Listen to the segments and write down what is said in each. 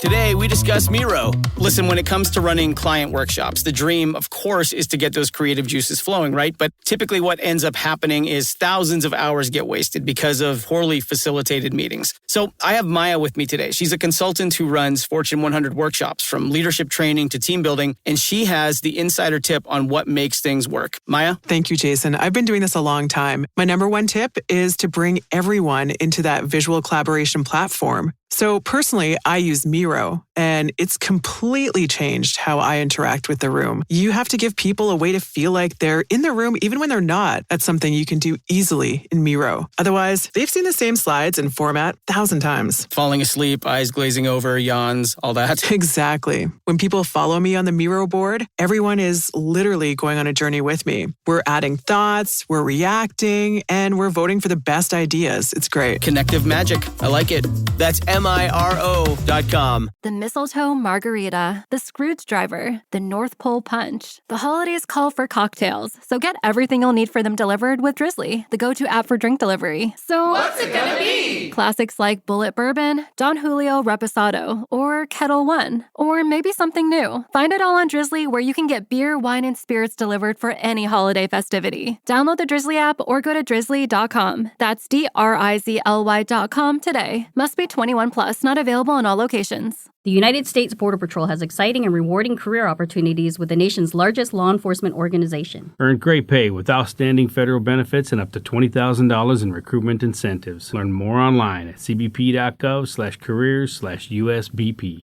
Today, we discuss Miro. Listen, when it comes to running client workshops, the dream, of course, is to get those creative juices flowing, right? But typically what ends up happening is thousands of hours get wasted because of poorly facilitated meetings. So I have Maya with me today. She's a consultant who runs Fortune 100 workshops, from leadership training to team building, and she has the insider tip on what makes things work. Maya? Thank you, Jason. I've been doing this a long time. My number one tip is to bring everyone into that visual collaboration platform. So personally, I use Miro, and it's completely changed how I interact with the room. You have to give people a way to feel like they're in the room even when they're not. That's something you can do easily in Miro. Otherwise, they've seen the same slides and format 1,000 times. Falling asleep, eyes glazing over, yawns, all that. Exactly. When people follow me on the Miro board, everyone is literally going on a journey with me. We're adding thoughts, we're reacting, and we're voting for the best ideas. It's great. Connective magic. I like it. That's MIRO.com. The mistletoe margarita, the Scrooge driver, the North Pole punch. The holidays call for cocktails, so get everything you'll need for them delivered with Drizzly, the go-to app for drink delivery. So what's it gonna be? Classics like Bullet Bourbon, Don Julio Reposado, or Kettle One, or maybe something new. Find it all on Drizzly, where you can get beer, wine, and spirits delivered for any holiday festivity. Download the Drizzly app or go to drizzly.com. That's DRIZLY.com today. Must be 21 plus, not available in all locations. The United States Border Patrol has exciting and rewarding career opportunities with the nation's largest law enforcement organization. Earn great pay with outstanding federal benefits and up to $20,000 in recruitment incentives. Learn more online at cbp.gov/careers/USBP.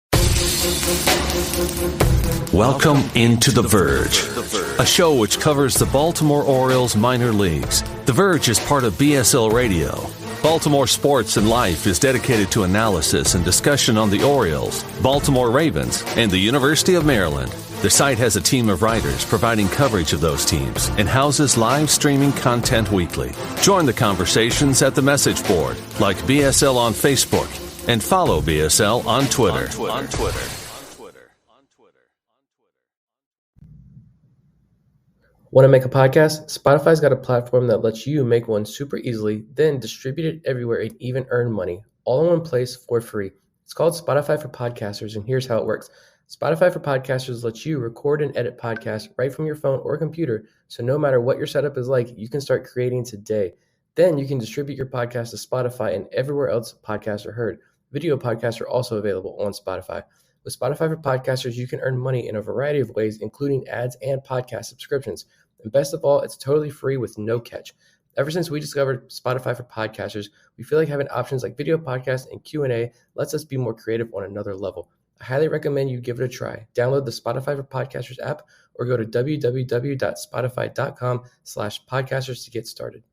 Welcome into The Verge, a show which covers the Baltimore Orioles minor leagues. The Verge is part of BSL Radio. Baltimore Sports and Life is dedicated to analysis and discussion on the Orioles, Baltimore Ravens, and the University of Maryland. The site has a team of writers providing coverage of those teams and houses live streaming content weekly. Join the conversations at the message board, like BSL on Facebook, and follow BSL on Twitter. Want to make a podcast? Spotify's got a platform that lets you make one super easily, then distribute it everywhere and even earn money, all in one place for free. It's called Spotify for Podcasters, and here's how it works. Spotify for Podcasters lets you record and edit podcasts right from your phone or computer, so no matter what your setup is like, you can start creating today. Then you can distribute your podcast to Spotify and everywhere else podcasts are heard. Video podcasts are also available on Spotify. With Spotify for Podcasters, you can earn money in a variety of ways, including ads and podcast subscriptions. And best of all, it's totally free with no catch. Ever since we discovered Spotify for Podcasters, we feel like having options like video podcasts and Q&A lets us be more creative on another level. I highly recommend you give it a try. Download the Spotify for Podcasters app or go to www.spotify.com/podcasters to get started.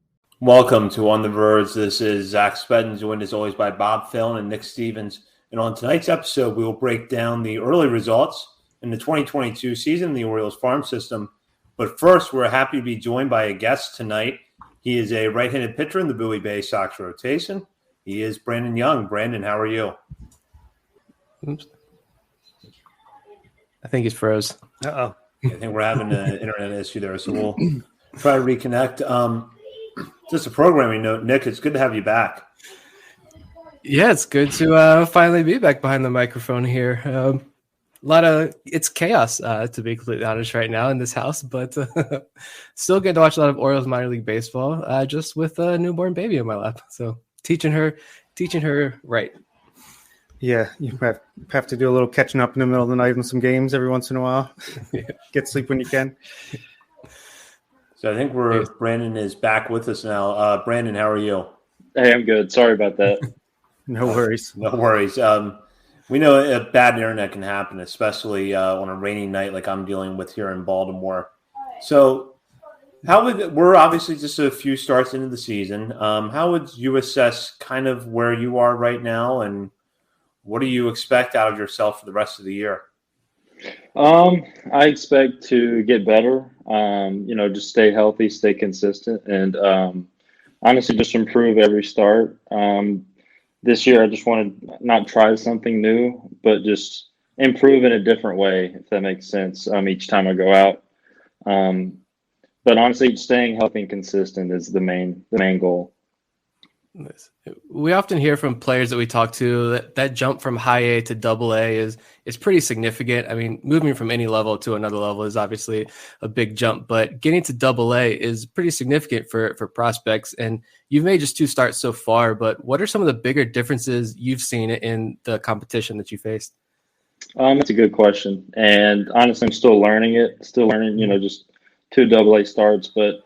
Welcome to On the Verge. This is Zach Spedden, joined as always by Bob Fillon and Nick Stevens. And on tonight's episode, we will break down the early results in the 2022 season in the Orioles farm system. But first, we're happy to be joined by a guest tonight. He is a right-handed pitcher in the Bowie Baysox rotation. He is Brandon Young. Brandon, how are you? Oops. I think he's froze. Uh-oh. I think we're having an internet issue there, so we'll try to reconnect. Just a programming note, Nick, it's good to have you back. Yeah, it's good to finally be back behind the microphone here. It's chaos, to be completely honest, right now in this house, but still getting to watch a lot of Orioles minor league baseball, just with a newborn baby in my lap. So teaching her right. Yeah, you have to do a little catching up in the middle of the night in some games every once in a while. Get sleep when you can. So I think Brandon is back with us now. Brandon, how are you? Hey, I'm good. Sorry about that. No worries. No worries. We know a bad internet can happen, especially on a rainy night like I'm dealing with here in Baltimore. So we're obviously just a few starts into the season. How would you assess kind of where you are right now, and what do you expect out of yourself for the rest of the year? I expect to get better, just stay healthy, stay consistent, and honestly just improve every start. This year, I just want to not try something new, but just improve in a different way, if that makes sense, each time I go out. But honestly, staying healthy and consistent is the main goal. We often hear from players that we talk to that jump from high A to double A is pretty significant. I mean, moving from any level to another level is obviously a big jump, but getting to double A is pretty significant for prospects. And you've made just 2 starts so far, but what are some of the bigger differences you've seen in the competition that you faced? That's a good question. And honestly, I'm still learning it, just 2 double A starts, but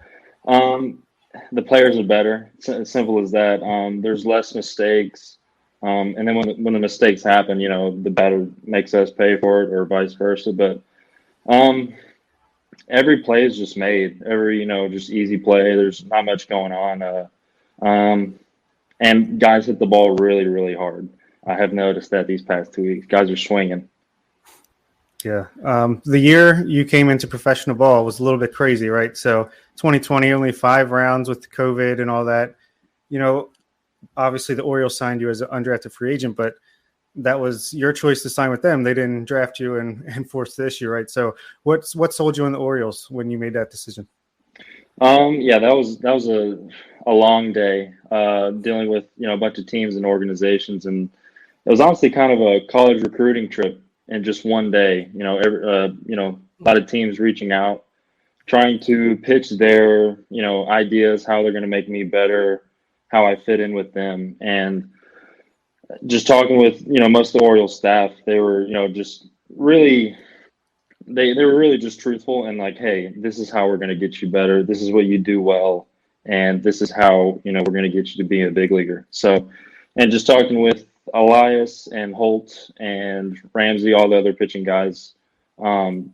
the players are better. It's as simple as that. There's less mistakes. And then when the mistakes happen, the batter makes us pay for it or vice versa. But every play is just made. Every, just easy play. There's not much going on. And guys hit the ball really, really hard. I have noticed that these past 2 weeks. Guys are swinging. Yeah. The year you came into professional ball was a little bit crazy, right? So 2020, only 5 rounds with COVID and all that. Obviously the Orioles signed you as an undrafted free agent, but that was your choice to sign with them. They didn't draft you and force the issue, right? So what sold you on the Orioles when you made that decision? Yeah, that was a long day dealing with, a bunch of teams and organizations. And it was honestly kind of a college recruiting trip in just one day. A lot of teams reaching out, trying to pitch their, ideas, how they're going to make me better, how I fit in with them. And just talking with, most of the Orioles staff, they were, just really, they were really just truthful and like, hey, this is how we're going to get you better. This is what you do well. And this is how, we're going to get you to be a big leaguer. So, and just talking with Elias and Holt and Ramsey, all the other pitching guys,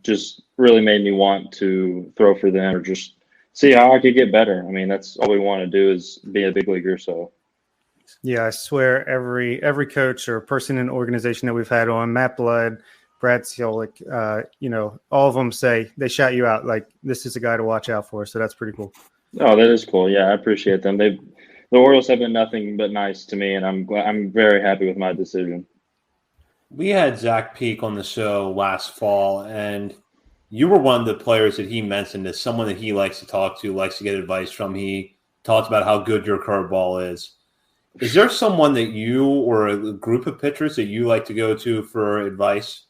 just really made me want to throw for them or just see how I could get better. I mean, that's all we want to do is be a big leaguer. So, yeah, I swear every coach or person in the organization that we've had on, Matt Blood, Brad Ciolik, all of them say they shout you out. Like, this is a guy to watch out for. So that's pretty cool. Oh, that is cool. Yeah, I appreciate them. The Orioles have been nothing but nice to me, and I'm very happy with my decision. We had Zach Peak on the show last fall, and you were one of the players that he mentioned as someone that he likes to talk to, likes to get advice from. He talked about how good your curveball is. Is there someone that you or a group of pitchers that you like to go to for advice?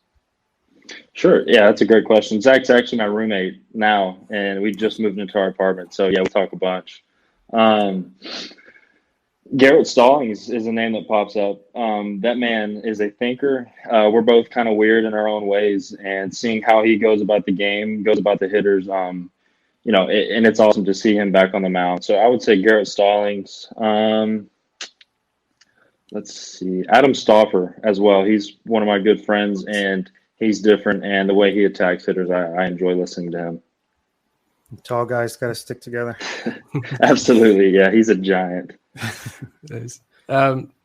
Sure. Yeah, that's a great question. Zach's actually my roommate now, and we just moved into our apartment. So, yeah, we talk a bunch. Garrett Stallings is a name that pops up. That man is a thinker. We're both kind of weird in our own ways, and seeing how he goes about the game, goes about the hitters, and it's awesome to see him back on the mound. So I would say Garrett Stallings. Let's see, Adam Stauffer as well. He's one of my good friends, and he's different, and the way he attacks hitters, I enjoy listening to him. Tall guys got to stick together. Absolutely, yeah. He's a giant. Nice.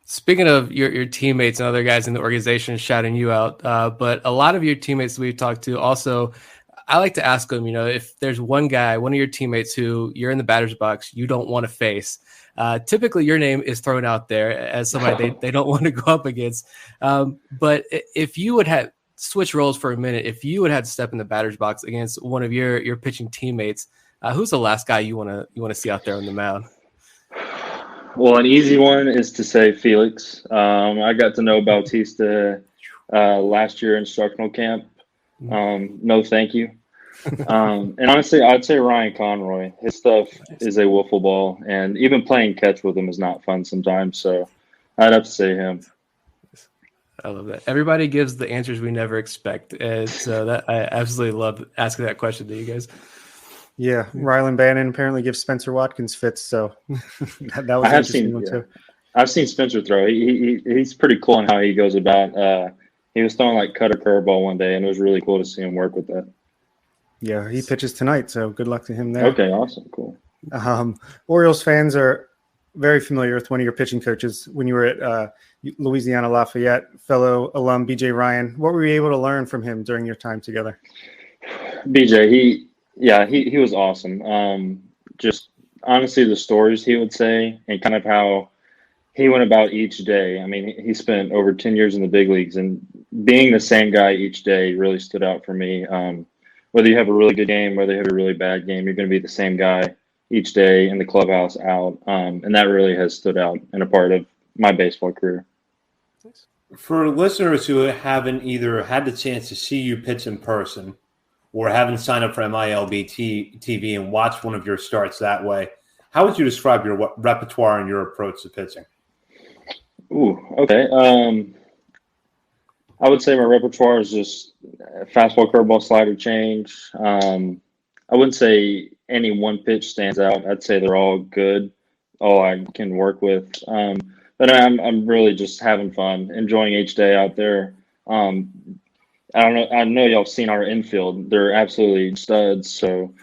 Speaking of your teammates and other guys in the organization shouting you out, but a lot of your teammates we've talked to also, I like to ask them, if there's one of your teammates who you're in the batter's box, you don't want to face. Typically your name is thrown out there as somebody they don't want to go up against. But if you would have switch roles for a minute, if you would have to step in the batter's box against one of your pitching teammates, who's the last guy you want to see out there on the mound? Well, an easy one is to say Felix. I got to know Bautista last year in instructional camp. No, thank you. And honestly, I'd say Ryan Conroy. His stuff is a wiffle ball, and even playing catch with him is not fun sometimes. So I'd have to say him. I love that. Everybody gives the answers we never expect. And so that I absolutely love asking that question to you guys. Yeah. Rylan Bannon apparently gives Spencer Watkins fits. So that was an interesting one too. I've seen Spencer throw. He's pretty cool in how he goes about. He was throwing like cutter curveball one day, and it was really cool to see him work with that. Yeah, he pitches tonight, so good luck to him there. Okay, awesome, cool. Orioles fans are very familiar with one of your pitching coaches when you were at Louisiana Lafayette, fellow alum BJ Ryan. What were you able to learn from him during your time together? BJ, he was awesome. Just honestly, the stories he would say and kind of how he went about each day. I mean, he spent over 10 years in the big leagues, and being the same guy each day really stood out for me. Whether you have a really good game, whether you have a really bad game, you're going to be the same guy each day in the clubhouse out. And that really has stood out in a part of my baseball career. For listeners who haven't either had the chance to see you pitch in person or haven't signed up for MILB TV and watched one of your starts that way, how would you describe your repertoire and your approach to pitching? Ooh, okay. I would say my repertoire is just fastball, curveball, slider, change. I wouldn't say any one pitch stands out. I'd say they're all good, all I can work with. But I'm really just having fun, enjoying each day out there. I know y'all have seen our infield; they're absolutely studs. So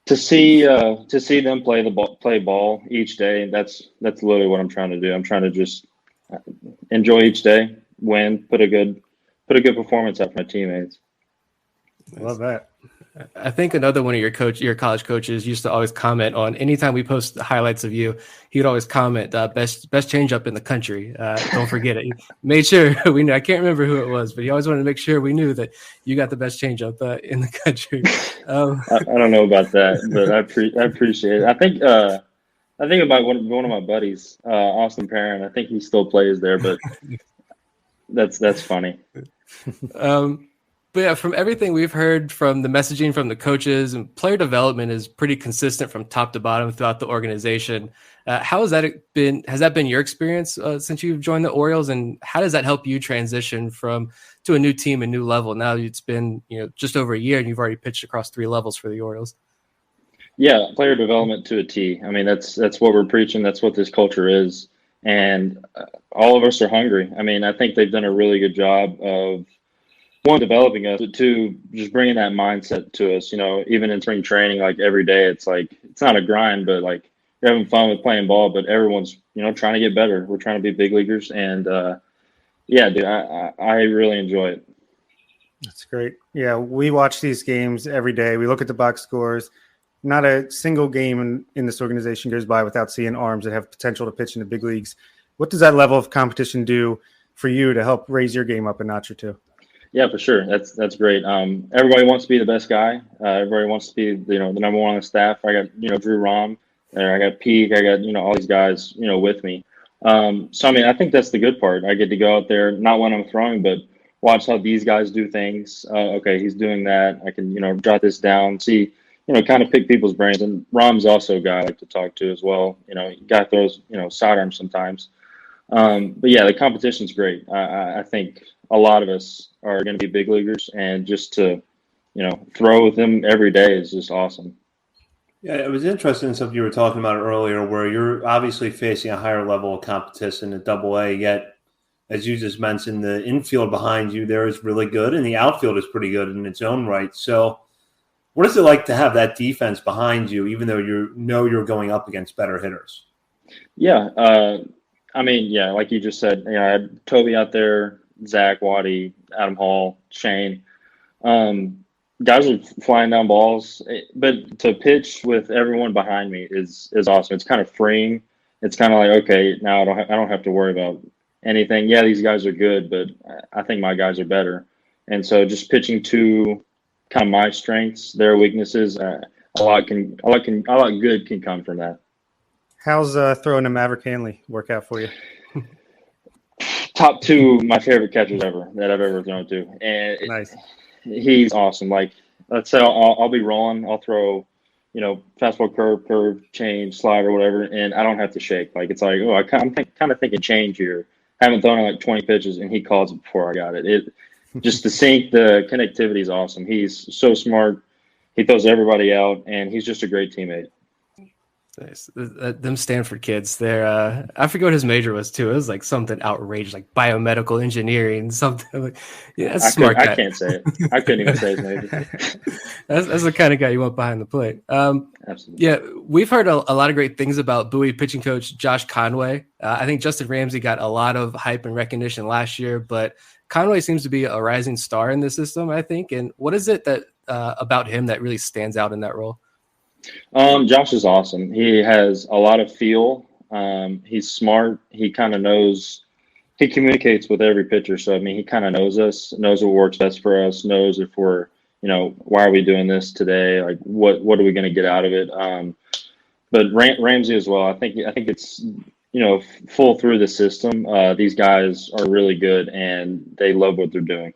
to see them play ball each day, that's literally what I'm trying to do. I'm trying to just enjoy each day, win, put a good performance out for my teammates. Love that. I think another one of your college coaches used to always comment on anytime we post highlights of you, he would always comment, best changeup in the country. Don't forget it. He made sure we knew. I can't remember who it was, but he always wanted to make sure we knew that you got the best changeup in the country. I don't know about that, but I appreciate it. I think about one of my buddies, Austin Perrin. I think he still plays there, but that's funny. But yeah, from everything we've heard from the messaging from the coaches, and player development is pretty consistent from top to bottom throughout the organization. How has that been? Has that been your experience since you've joined the Orioles, and how does that help you transition to a new team, a new level? Now it's been just over a year, and you've already pitched across 3 levels for the Orioles. Yeah, player development to a T. I mean, that's what we're preaching. That's what this culture is, and all of us are hungry. I mean, I think they've done a really good job of, one, developing us, but 2, just bringing that mindset to us. Even in spring training, like every day, it's like it's not a grind, but like you're having fun with playing ball. But everyone's trying to get better. We're trying to be big leaguers, and yeah, dude, I really enjoy it. That's great. Yeah, we watch these games every day. We look at the box scores. Not a single game in this organization goes by without seeing arms that have potential to pitch in the big leagues. What does that level of competition do for you to help raise your game up a notch or two? Yeah, for sure. That's great. Everybody wants to be the best guy. Everybody wants to be the number one on the staff. I got Drew Rom, I got Peak, I got all these guys with me. So I mean, I think that's the good part. I get to go out there, not when I'm throwing, but watch how these guys do things. Okay, he's doing that. I can jot this down, see kind of pick people's brains. And Rom's also a guy I like to talk to as well. Guy throws sidearms sometimes. But yeah, the competition's great. I think a lot of us are going to be big leaguers, and just to, throw with them every day is just awesome. Yeah, it was interesting something you were talking about earlier, where you're obviously facing a higher level of competition at AA, yet, as you just mentioned, the infield behind you there is really good, and the outfield is pretty good in its own right. So what is it like to have that defense behind you, even though you're going up against better hitters? Yeah, I mean, yeah, like you just said, I had Toby out there, Zach, Waddy, Adam Hall, Shane. Guys are flying down balls, but to pitch with everyone behind me is awesome. It's kind of freeing. It's kind of like, okay, now I don't have to worry about anything. Yeah, these guys are good, but I think my guys are better. And so just pitching to kind of my strengths, their weaknesses, a lot good can come from that. How's throwing to Maverick Hanley work out for you? Top 2 my favorite catchers ever that I've ever thrown to, and nice. He's awesome. Like, let's say I'll be rolling, I'll throw, fastball, curve, change, slider, whatever, and I don't have to shake. Like, it's like, I'm kind of thinking change here. I haven't thrown like 20 pitches, and he calls it before I got it. Just the sync, the connectivity is awesome. He's so smart. He throws everybody out, and he's just a great teammate. Nice. Them Stanford kids, they're I forget what his major was too. It was like something outrageous, like biomedical engineering, something like, that's a smart guy. I can't say it. I couldn't even say his major. That's the kind of guy you want behind the plate. Absolutely. Yeah, we've heard a lot of great things about Bowie pitching coach Josh Conway. I think Justin Ramsey got a lot of hype and recognition last year, but Conway seems to be a rising star in the system, I think. And what is it that about him that really stands out in that role? Josh is awesome. He has a lot of feel. He's smart. He kind of knows. He communicates with every pitcher. So, I mean, he kind of knows us, knows what works best for us, knows if we're, why are we doing this today? Like, what are we going to get out of it? but Ramsey as well. I think it's full through the system. These guys are really good and they love what they're doing.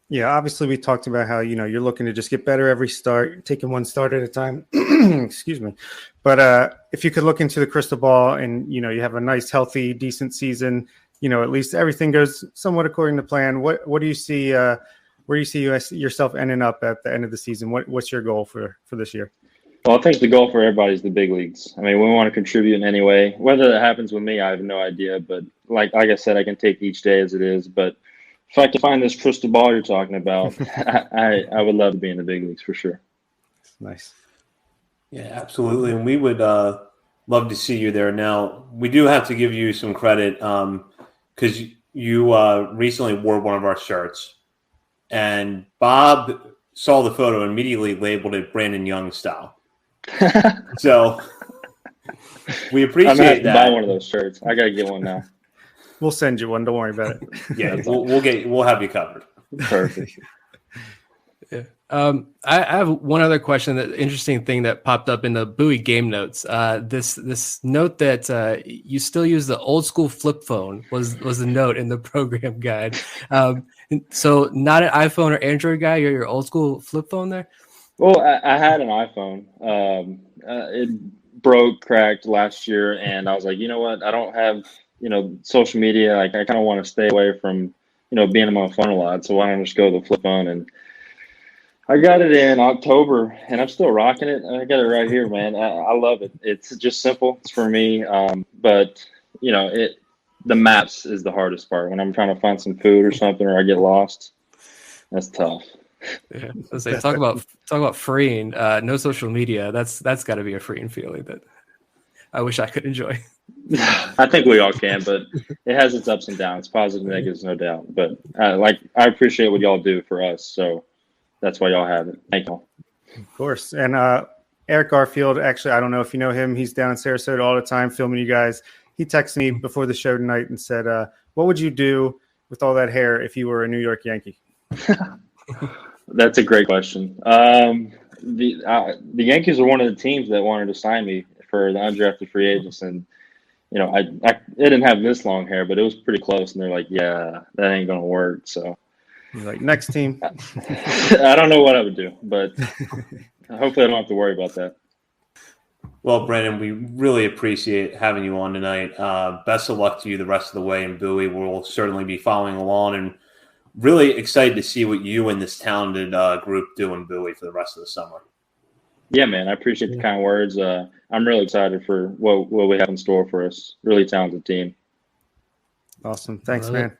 Yeah, obviously we talked about how, you're looking to just get better every start, taking one start at a time. Excuse me. But if you could look into the crystal ball and, you have a nice, healthy, decent season, at least everything goes somewhat according to plan. What do you see? Where do you see yourself ending up at the end of the season? What's your goal for this year? Well, I think the goal for everybody is the big leagues. I mean, we want to contribute in any way. Whether that happens with me, I have no idea. But like I said, I can take each day as it is. But if I can find this crystal ball you're talking about, I would love to be in the big leagues for sure. Nice. Yeah, absolutely. And we would love to see you there. Now, we do have to give you some credit because you recently wore one of our shirts. And Bob saw the photo and immediately labeled it Brandon Young style. So we appreciate I'm gonna have to that. buy one of those shirts. I gotta get one now. We'll send you one. Don't worry about it. Yeah, we'll have you covered. Perfect. Yeah. I have one other question. That interesting thing that popped up in the Bowie game notes. This note that you still use the old school flip phone was the note in the program guide. So not an iPhone or Android guy. You're your old school flip phone there. Well, I had an iPhone. It broke, cracked last year, and I was like, you know what? I don't have social media. Like I kind of want to stay away from being on my phone a lot. So why don't I just go to the flip phone? And I got it in October, and I'm still rocking it. I got it right here, man. I love it. It's just simple. It's for me. But the maps is the hardest part. When I'm trying to find some food or something, or I get lost, that's tough. Yeah, I say, talk about freeing. No social media. That's got to be a freeing feeling that I wish I could enjoy. I think we all can, but it has its ups and downs, positive and negatives, no doubt. But I appreciate what y'all do for us, so that's why y'all have it. Thank y'all. Of course. And Eric Garfield, actually, I don't know if you know him. He's down in Sarasota all the time filming you guys. He texted me before the show tonight and said, what would you do with all that hair if you were a New York Yankee? That's a great question. The Yankees are one of the teams that wanted to sign me for the undrafted free agents, and I didn't have this long hair, but it was pretty close. And they're like, "Yeah, that ain't gonna work." So, you're like, next team. I don't know what I would do, but hopefully, I don't have to worry about that. Well, Brandon, we really appreciate having you on tonight. Best of luck to you the rest of the way in Bowie. We'll certainly be following along and really excited to see what you and this talented group do in Bowie for the rest of the summer. Yeah, man, I appreciate the kind words. I'm really excited for what we have in store for us. Really talented team. Awesome. Thanks, man.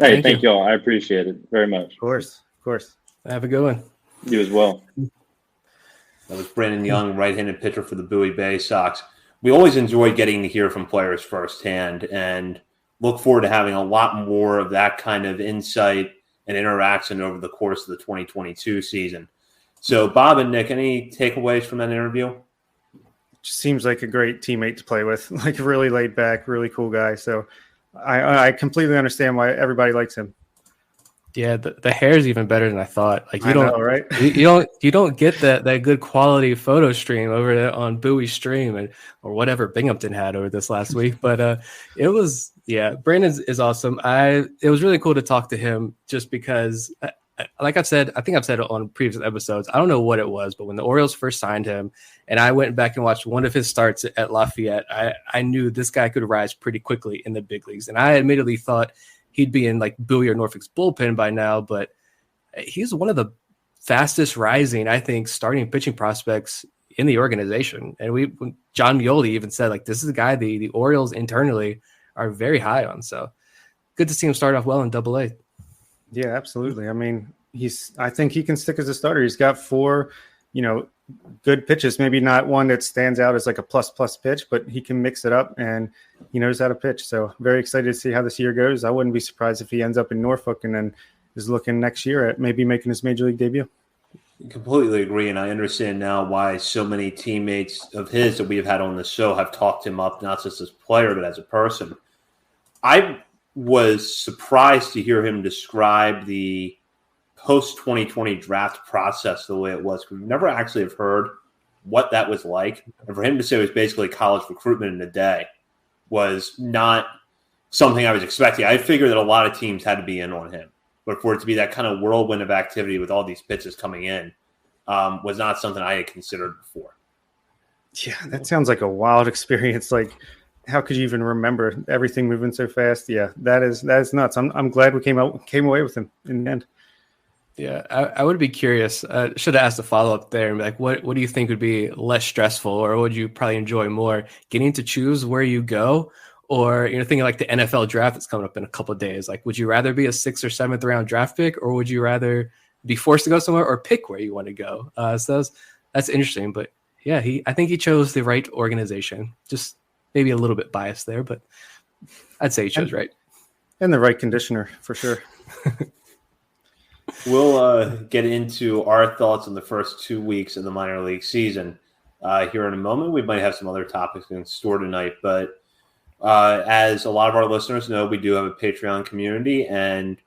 Hey, thank you all. I appreciate it very much. Of course. Have a good one. You as well. That was Brandon Young, right-handed pitcher for the Bowie Baysox. We always enjoy getting to hear from players firsthand and look forward to having a lot more of that kind of insight and interaction over the course of the 2022 season. So, Bob and Nick, any takeaways from that interview? Just seems like a great teammate to play with, like really laid back, really cool guy. So I completely understand why everybody likes him. Yeah, the hair is even better than I thought. Like I know, right? you don't get that good quality photo stream over there on Bowie Stream or whatever Binghamton had over this last week. But it was Brandon is awesome. It was really cool to talk to him just because. Like I've said, I think I've said it on previous episodes. I don't know what it was, but when the Orioles first signed him and I went back and watched one of his starts at Lafayette, I knew this guy could rise pretty quickly in the big leagues. And I admittedly thought he'd be in like Bowie or Norfolk's bullpen by now, but he's one of the fastest rising, I think, starting pitching prospects in the organization. And John Mioli even said, like, this is a guy the Orioles internally are very high on. So good to see him start off well in Double-A. Yeah, absolutely. I mean, I think he can stick as a starter. He's got 4, good pitches, maybe not one that stands out as like a plus pitch, but he can mix it up and he knows how to pitch. So very excited to see how this year goes. I wouldn't be surprised if he ends up in Norfolk and then is looking next year at maybe making his major league debut. Completely agree. And I understand now why so many teammates of his that we have had on the show have talked him up, not just as a player, but as a person. I was surprised to hear him describe the post-2020 draft process the way it was. We've never actually have heard what that was like. And for him to say it was basically college recruitment in a day was not something I was expecting. I figured that a lot of teams had to be in on him. But for it to be that kind of whirlwind of activity with all these pitches coming in was not something I had considered before. Yeah, that sounds like a wild experience. Like, how could you even remember everything moving so fast? Yeah, that is nuts. I'm glad we came away with him in the end. Yeah, I would be curious. Should have asked a follow-up there and be like, what do you think would be less stressful, or would you probably enjoy more? Getting to choose where you go, or thinking like the NFL draft that's coming up in a couple of days. Like, would you rather be a 6th or 7th round draft pick, or would you rather be forced to go somewhere or pick where you want to go? So that's interesting. But yeah, I think he chose the right organization. Just maybe a little bit biased there, but I'd say he chose right. And the right conditioner for sure. We'll get into our thoughts on the first 2 weeks of the minor league season here in a moment. We might have some other topics in store tonight, but as a lot of our listeners know, we do have a Patreon community, and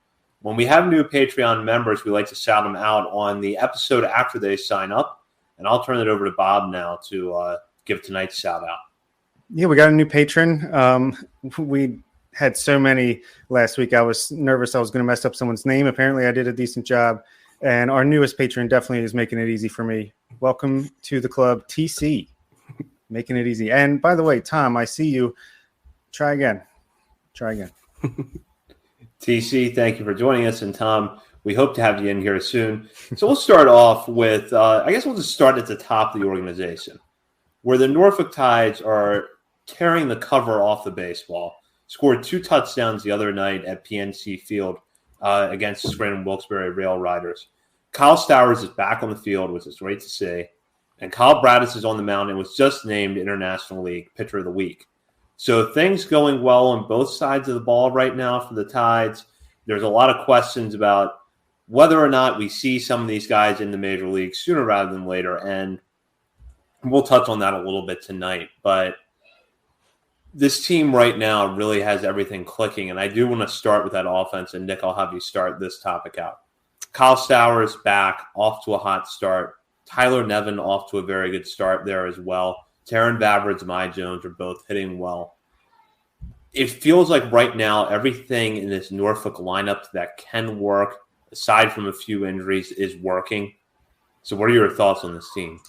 when we have new Patreon members, we like to shout them out on the episode after they sign up. And I'll turn it over to Bob now to give tonight's shout out. Yeah, we got a new patron. We had so many last week. I was nervous I was going to mess up someone's name. Apparently, I did a decent job. And our newest patron definitely is making it easy for me. Welcome to the club, TC. Making it easy. And by the way, Tom, I see you. Try again. TC, thank you for joining us. And Tom, we hope to have you in here soon. So we'll start off with, I guess we'll just start at the top of the organization, where the Norfolk Tides are tearing the cover off the baseball. Scored 2 touchdowns the other night at PNC Field against the Scranton Wilkes-Barre Rail Riders. Kyle Stowers is back on the field, which is great to see. And Kyle Bradis is on the mound and was just named International League Pitcher of the Week. So things going well on both sides of the ball right now for the Tides. There's a lot of questions about whether or not we see some of these guys in the major leagues sooner rather than later. And we'll touch on that a little bit tonight. But this team right now really has everything clicking. And I do want to start with that offense. And Nick, I'll have you start this topic out. Kyle Stowers back, off to a hot start. Tyler Nevin off to a very good start there as well. Taron Vavra and Jahmai Jones are both hitting well. It feels like right now everything in this Norfolk lineup that can work, aside from a few injuries, is working. So what are your thoughts on this team?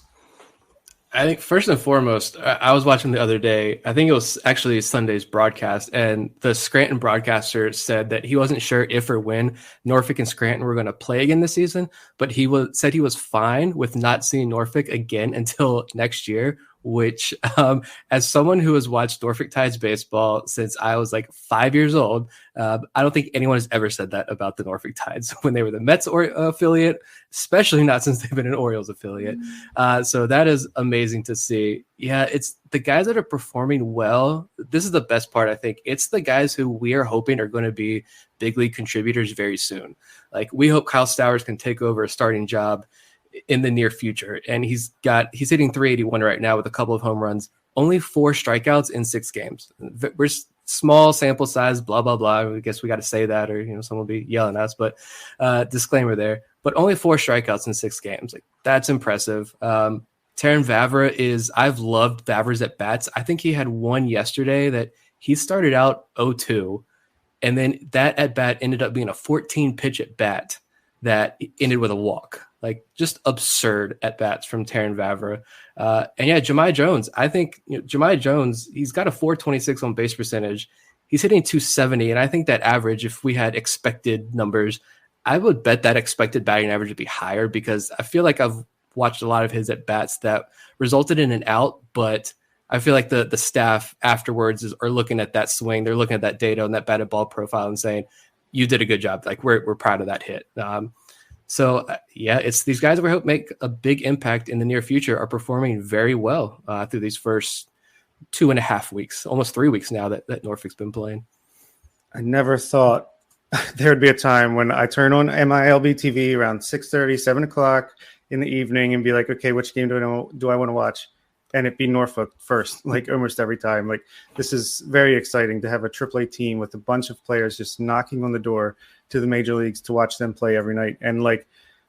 I think first and foremost, I was watching the other day. I think it was actually Sunday's broadcast, and the Scranton broadcaster said that he wasn't sure if or when Norfolk and Scranton were going to play again this season, but said he was fine with not seeing Norfolk again until next year, which as someone who has watched Norfolk Tides baseball since I was like 5 years old, I don't think anyone has ever said that about the Norfolk Tides when they were the Mets affiliate, especially not since they've been an Orioles affiliate. So that is amazing to see. Yeah, it's the guys that are performing well. This is the best part, I think. It's the guys who we are hoping are going to be big league contributors very soon. Like, we hope Kyle Stowers can take over a starting job in the near future. And he's hitting 381 right now with a couple of home runs, only 4 strikeouts in 6 games. We're small sample size, blah, blah, blah. I guess we got to say that, or, someone will be yelling at us, but disclaimer there, but only 4 strikeouts in 6 games. Like, that's impressive. Taron Vavra I've loved Vavra's at bats. I think he had one yesterday that he started out 0-2, and then that at bat ended up being a 14 pitch at bat that ended with a walk. Like, just absurd at bats from Taron Vavra. And yeah, Jahmai Jones. I think Jahmai Jones, he's got a 426 on base percentage. He's hitting 270. And I think that average, if we had expected numbers, I would bet that expected batting average would be higher, because I feel like I've watched a lot of his at bats that resulted in an out, but I feel like the staff afterwards are looking at that swing. They're looking at that data and that batted ball profile and saying, you did a good job. Like, we're proud of that hit. So yeah, it's these guys that we hope make a big impact in the near future are performing very well through these first 2.5 weeks, almost 3 weeks now that Norfolk's been playing. I never thought there would be a time when I turn on MILB TV around 6:30, 7 o'clock in the evening and be like, okay, which game do I want to watch? And it be Norfolk first, like almost every time. Like, this is very exciting to have a AAA team with a bunch of players just knocking on the door to the major leagues to watch them play every night. And like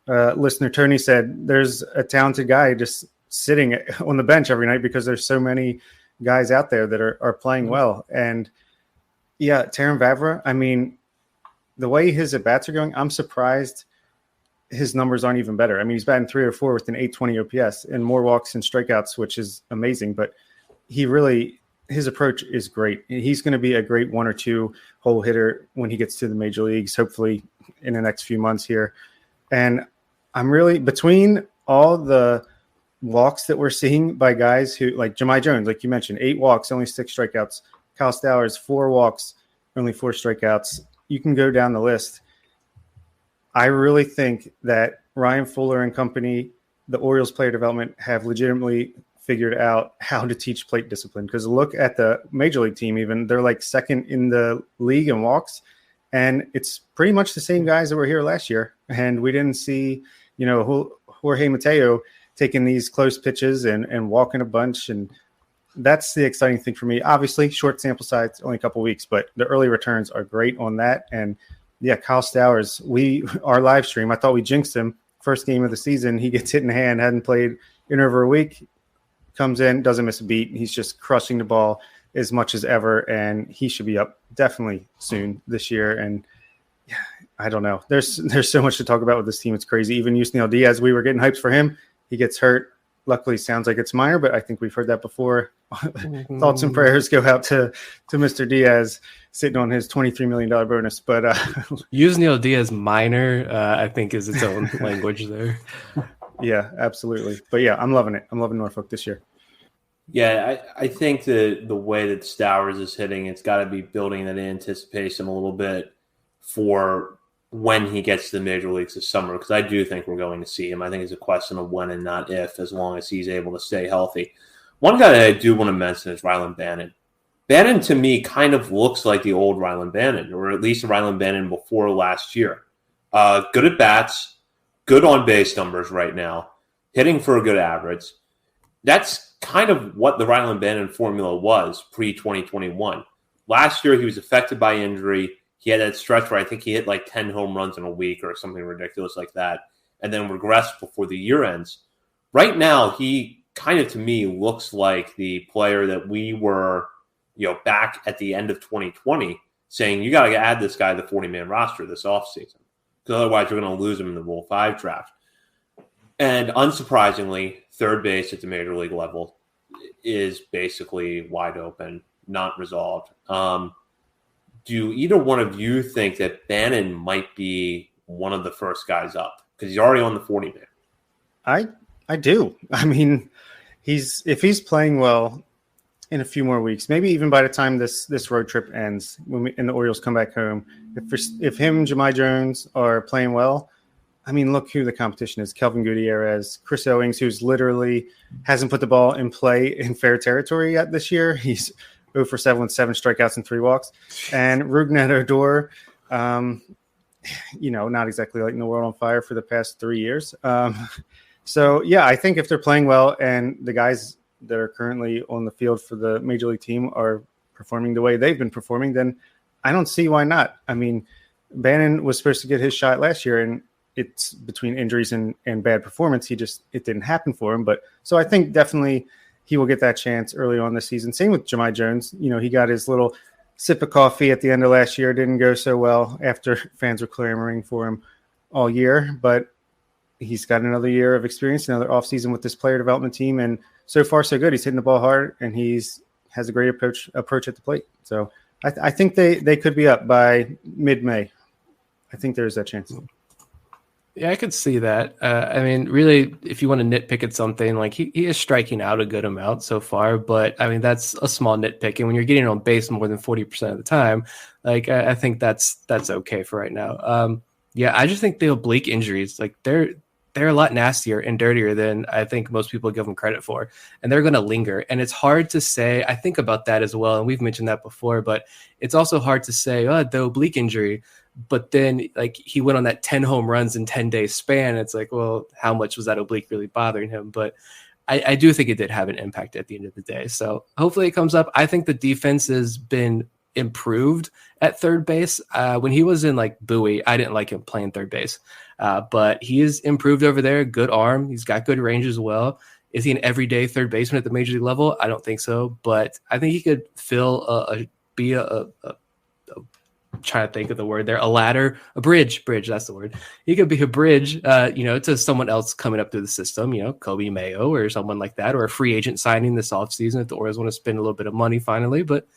listener Tony said, there's a talented guy just sitting on the bench every night because there's so many guys out there that are playing well. And yeah, Taron Vavra, I mean, the way his at-bats are going, I'm surprised his numbers aren't even better. I mean, he's batting 3 or 4 with an 820 OPS and more walks and strikeouts, which is amazing. But his approach is great. He's going to be a great 1 or 2 hole hitter when he gets to the major leagues, hopefully in the next few months here. And I'm really, between all the walks that we're seeing by guys who, like Jahmai Jones, like you mentioned, 8 walks, only 6 strikeouts. Kyle Stowers, 4 walks, only 4 strikeouts. You can go down the list. I really think that Ryan Fuller and company, the Orioles player development, have legitimately figured out how to teach plate discipline. Because look at the major league team, even they're like second in the league in walks, and it's pretty much the same guys that were here last year. And we didn't see, Jorge Mateo taking these close pitches and walking a bunch. And that's the exciting thing for me. Obviously, short sample size, only a couple weeks, but the early returns are great on that. And yeah, Kyle Stowers, our live stream, I thought we jinxed him. First game of the season, he gets hit in the hand, hadn't played in over a week, comes in, doesn't miss a beat. He's just crushing the ball as much as ever, and he should be up definitely soon this year. And yeah, I don't know. There's so much to talk about with this team. It's crazy. Even Yusniel Diaz, we were getting hyped for him. He gets hurt. Luckily, sounds like it's minor, but I think we've heard that before. Thoughts and prayers go out to Mr. Diaz sitting on his $23 million bonus. But Yusniel Diaz minor, I think, is its own language there. Yeah, absolutely. But yeah, I'm loving it. I'm loving Norfolk this year. Yeah, I think the way that Stowers is hitting, it's got to be building that anticipation a little bit for when he gets to the major leagues this summer, because I do think we're going to see him. I think it's a question of when and not if, as long as he's able to stay healthy. One guy that I do want to mention is Rylan Bannon. Bannon, to me, kind of looks like the old Rylan Bannon, or at least Rylan Bannon before last year. Good at bats, good on base numbers right now, hitting for a good average. That's kind of what the Rylan Bannon formula was pre-2021. Last year, he was affected by injury. He had that stretch where I think he hit like 10 home runs in a week or something ridiculous like that, and then regressed before the year ends. Right now, he kind of, to me, looks like the player that we were, back at the end of 2020 saying, you got to add this guy to the 40-man roster this offseason, because otherwise you're going to lose him in the Rule 5 draft. And unsurprisingly, third base at the major league level is basically wide open, not resolved. Do either one of you think that Bannon might be one of the first guys up? Because he's already on the 40-man. I do. I mean, if he's playing well in a few more weeks, maybe even by the time this road trip ends and the Orioles come back home, if him and Jahmai Jones are playing well, I mean, look who the competition is. Kelvin Gutierrez, Chris Owings, who's literally hasn't put the ball in play in fair territory yet this year. He's 0 for 7 with 7 strikeouts and 3 walks. And Rougned Odor, not exactly lighting the world on fire for the past 3 years. So, yeah, I think if they're playing well and the guys that are currently on the field for the major league team are performing the way they've been performing, then I don't see why not. I mean, Bannon was supposed to get his shot last year, and it's between injuries and bad performance. It didn't happen for him. But so I think definitely he will get that chance early on this season. Same with Jahmai Jones. He got his little sip of coffee at the end of last year. Didn't go so well after fans were clamoring for him all year. But he's got another year of experience, another offseason with this player development team. And so far, so good. He's hitting the ball hard, and has a great approach at the plate. So I think they could be up by mid-May. I think there's that chance. Yeah, I could see that. I mean, really, if you want to nitpick at something, like he is striking out a good amount so far, but I mean, that's a small nitpick. And when you're getting on base more than 40% of the time, like I think that's okay for right now. Yeah, I just think the oblique injuries, like they're a lot nastier and dirtier than I think most people give them credit for, and they're going to linger. And it's hard to say. I think about that as well, and we've mentioned that before, but it's also hard to say, the oblique injury. But then, like, he went on that 10 home runs in 10-day span. It's like, well, how much was that oblique really bothering him? But I do think it did have an impact at the end of the day. So hopefully it comes up. I think the defense has been improved at third base. When he was in like Bowie, I didn't like him playing third base, but he is improved over there. Good arm. He's got good range as well. Is he an everyday third baseman at the major league level? I don't think so, but I think he could be a trying to think of the word there, a bridge, that's the word. He could be a bridge, to someone else coming up through the system, Kobe Mayo or someone like that, or a free agent signing this offseason if the Orioles want to spend a little bit of money finally. But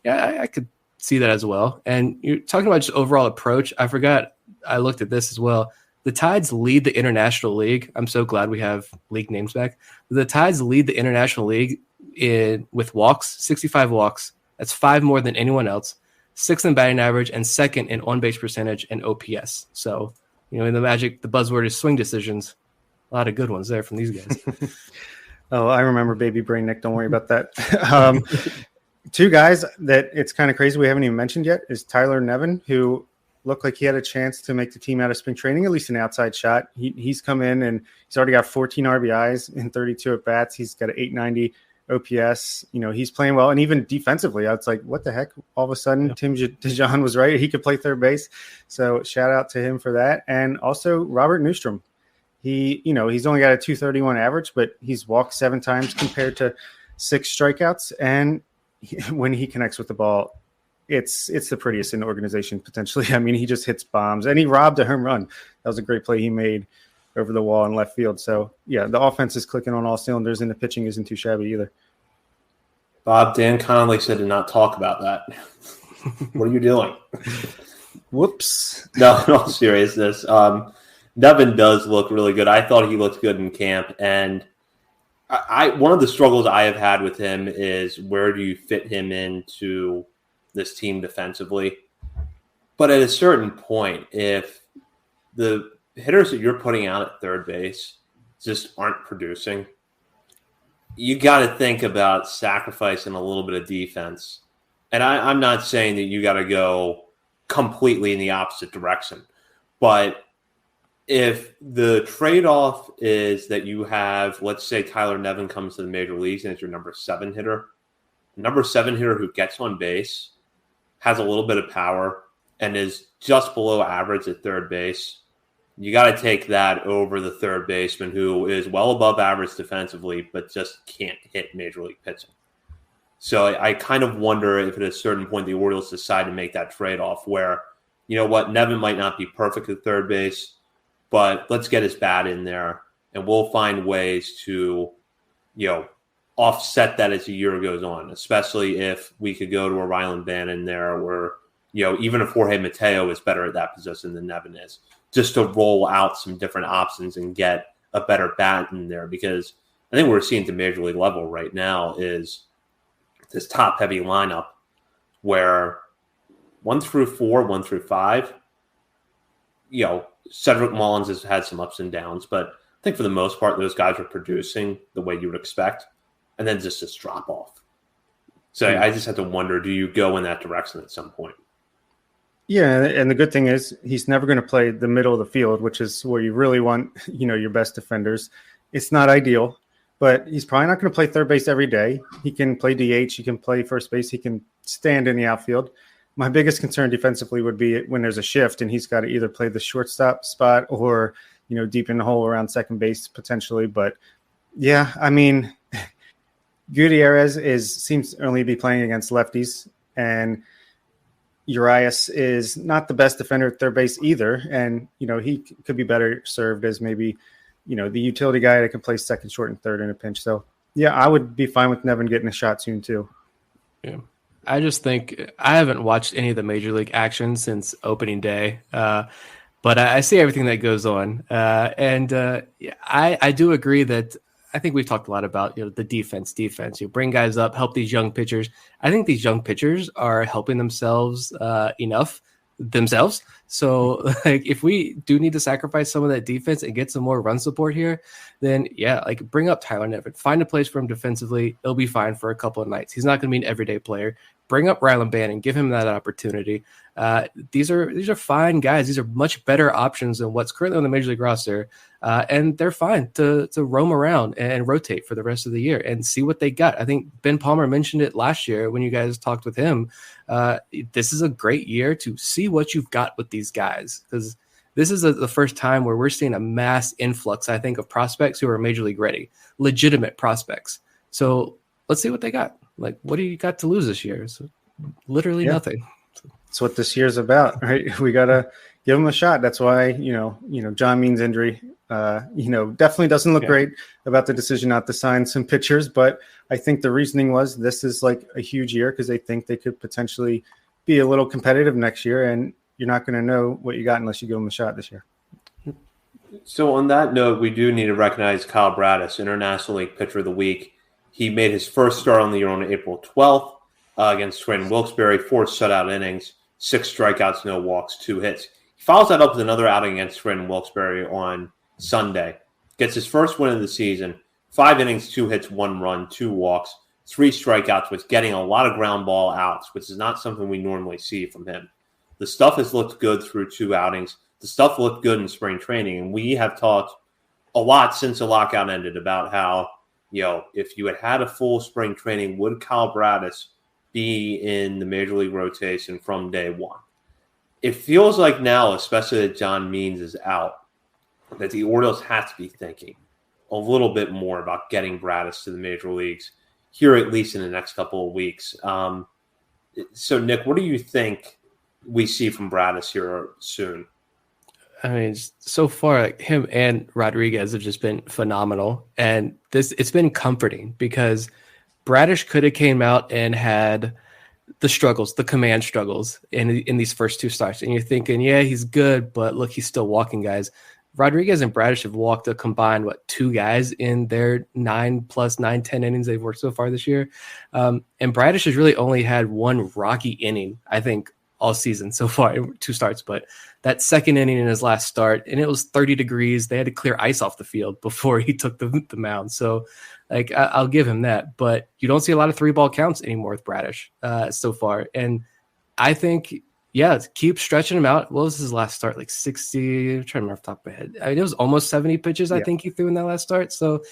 yeah, I could see that as well. And you're talking about just overall approach. I forgot, I looked at this as well. The Tides lead the International League. I'm so glad we have league names back. The Tides lead the International League with walks, 65 walks. That's 5 more than anyone else. 6th in batting average and 2nd in on-base percentage and OPS. So, in the Magic, the buzzword is swing decisions. A lot of good ones there from these guys. Oh, I remember Baby Brain Nick. Don't worry about that. 2 guys that it's kind of crazy we haven't even mentioned yet is Tyler Nevin, who looked like he had a chance to make the team out of spring training, at least an outside shot. He's come in and he's already got 14 RBIs in 32 at-bats. He's got an 890 OPS. He's playing well. And even defensively, I was like, what the heck? All of a sudden, Tim DeJohn was right. He could play third base. So shout out to him for that. And also Robert Newstrom. He's only got a 231 average, but he's walked 7 times compared to 6 strikeouts. And when he connects with the ball, it's the prettiest in the organization potentially. I mean, he just hits bombs, and he robbed a home run. That was a great play he made over the wall in left field. So yeah, the offense is clicking on all cylinders, and the pitching isn't too shabby either. Bob, Dan Connolly said to not talk about that. What are you doing? Whoops. No, in all seriousness, Nevin does look really good. I thought he looked good in camp, and one of the struggles I have had with him is where do you fit him into this team defensively? But at a certain point, if the hitters that you're putting out at third base just aren't producing, you got to think about sacrificing a little bit of defense. And I'm not saying that you got to go completely in the opposite direction, but if the trade-off is that you have, let's say Tyler Nevin comes to the major leagues and is your number 7 hitter, who gets on base, has a little bit of power, and is just below average at third base, you got to take that over the third baseman who is well above average defensively, but just can't hit major league pitching. So I kind of wonder if at a certain point the Orioles decide to make that trade-off where, Nevin might not be perfect at third base, but let's get his bat in there, and we'll find ways to, offset that as the year goes on, especially if we could go to a Rylan Bannon there or, even if Jorge Mateo is better at that position than Nevin is, just to roll out some different options and get a better bat in there. Because I think what we're seeing at the major league level right now is this top-heavy lineup where 1 through 4, 1 through 5, Cedric Mullins has had some ups and downs, but I think for the most part, those guys are producing the way you would expect, and then just this drop off. So I just have to wonder, do you go in that direction at some point? Yeah, and the good thing is he's never going to play the middle of the field, which is where you really want, your best defenders. It's not ideal, but he's probably not going to play third base every day. He can play DH, he can play first base, he can stand in the outfield. My biggest concern defensively would be when there's a shift and he's got to either play the shortstop spot or, deep in the hole around second base potentially. But yeah, I mean, Gutierrez seems to only be playing against lefties, and Urias is not the best defender at third base either. And, he could be better served as maybe, the utility guy that can play second, short, and third in a pinch. So yeah, I would be fine with Nevin getting a shot soon too. Yeah. I just think I haven't watched any of the major league action since opening day, but I see everything that goes on. I do agree that I think we've talked a lot about, the defense. You bring guys up, help these young pitchers. I think these young pitchers are helping themselves enough themselves. So if we do need to sacrifice some of that defense and get some more run support here, then bring up Tyler Nevin, find a place for him defensively. It'll be fine for a couple of nights. He's not going to be an everyday player. Bring up Rylan Bannon, give him that opportunity. These are fine guys. These are much better options than what's currently on the major league roster. And they're fine to roam around and rotate for the rest of the year and see what they got. I think Ben Palmer mentioned it last year when you guys talked with him. This is a great year to see what you've got with these guys, because this is the first time where we're seeing a mass influx, I think, of prospects who are major league ready, legitimate prospects. So let's see what they got. Like, what do you got to lose this year? So literally nothing. That's what this year's about, right? We got to give them a shot. That's why, John Means injury, definitely doesn't look great about the decision not to sign some pitchers. But I think the reasoning was this is like a huge year because they think they could potentially be a little competitive next year. And you're not going to know what you got unless you give them a shot this year. So on that note, we do need to recognize Kyle Braddis, International League Pitcher of the Week. He made his first start on the year on April 12th against Scranton Wilkes-Barre, 4 shutout innings, 6 strikeouts, no walks, 2 hits. He follows that up with another outing against Scranton Wilkes-Barre on Sunday. Gets his first win of the season, 5 innings, 2 hits, 1 run, 2 walks, 3 strikeouts, with getting a lot of ground ball outs, which is not something we normally see from him. The stuff has looked good through 2 outings. The stuff looked good in spring training, and we have talked a lot since the lockout ended about how, if you had a full spring training, would Kyle Braddis be in the major league rotation from day one? It feels like now, especially that John Means is out, that the Orioles have to be thinking a little bit more about getting Braddis to the major leagues here, at least in the next couple of weeks. So, Nick, what do you think we see from Braddis here soon? I mean, so far, like, him and Rodriguez have just been phenomenal. And it's been comforting because Bradish could have came out and had the command struggles in these first 2 starts. And you're thinking, yeah, he's good, but look, he's still walking guys. Rodriguez and Bradish have walked a combined, 2 guys in their 9 plus 9, 10 innings they've worked so far this year. And Bradish has really only had 1 rocky inning, I think, all season so far, 2 starts, but that second inning in his last start, and it was 30 degrees. They had to clear ice off the field before he took the mound. So, I'll give him that, but you don't see a lot of 3-ball counts anymore with Bradish so far. And I think, keep stretching him out. What was his last start? 60, I'm trying to remember off the top of my head. I mean, it was almost 70 pitches, I think he threw in that last start. So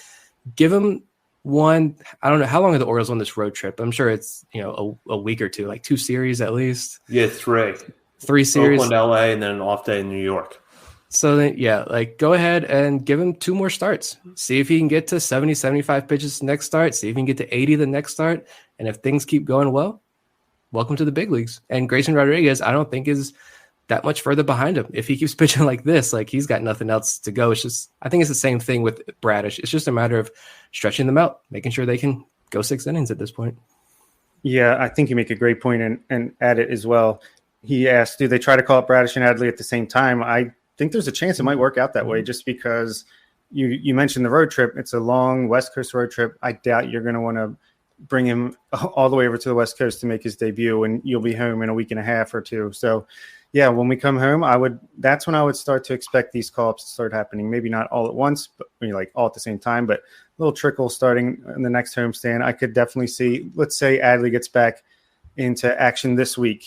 give him one. I don't know. How long are the Orioles on this road trip? I'm sure it's, a week or 2, 2 series at least. Yeah, 3. 3 series. Oakland, LA, and then an off day in New York. So then, go ahead and give him 2 more starts. See if he can get to 70, 75 pitches next start. See if he can get to 80 the next start. And if things keep going well, welcome to the big leagues. And Grayson Rodriguez, I don't think is that much further behind him. If he keeps pitching like this, he's got nothing else to go. It's just, I think it's the same thing with Bradish. It's just a matter of stretching them out, making sure they can go 6 innings at this point. Yeah, I think you make a great point and add it as well. He asked, do they try to call up Bradish and Adley at the same time? I think there's a chance it might work out that way just because you mentioned the road trip. It's a long West Coast road trip. I doubt you're going to want to bring him all the way over to the West Coast to make his debut, and you'll be home in a week and a half or 2. So, when we come home, that's when I would start to expect these call-ups to start happening. Maybe not all at once, but all at the same time, but a little trickle starting in the next homestand. I could definitely see, let's say Adley gets back into action this week,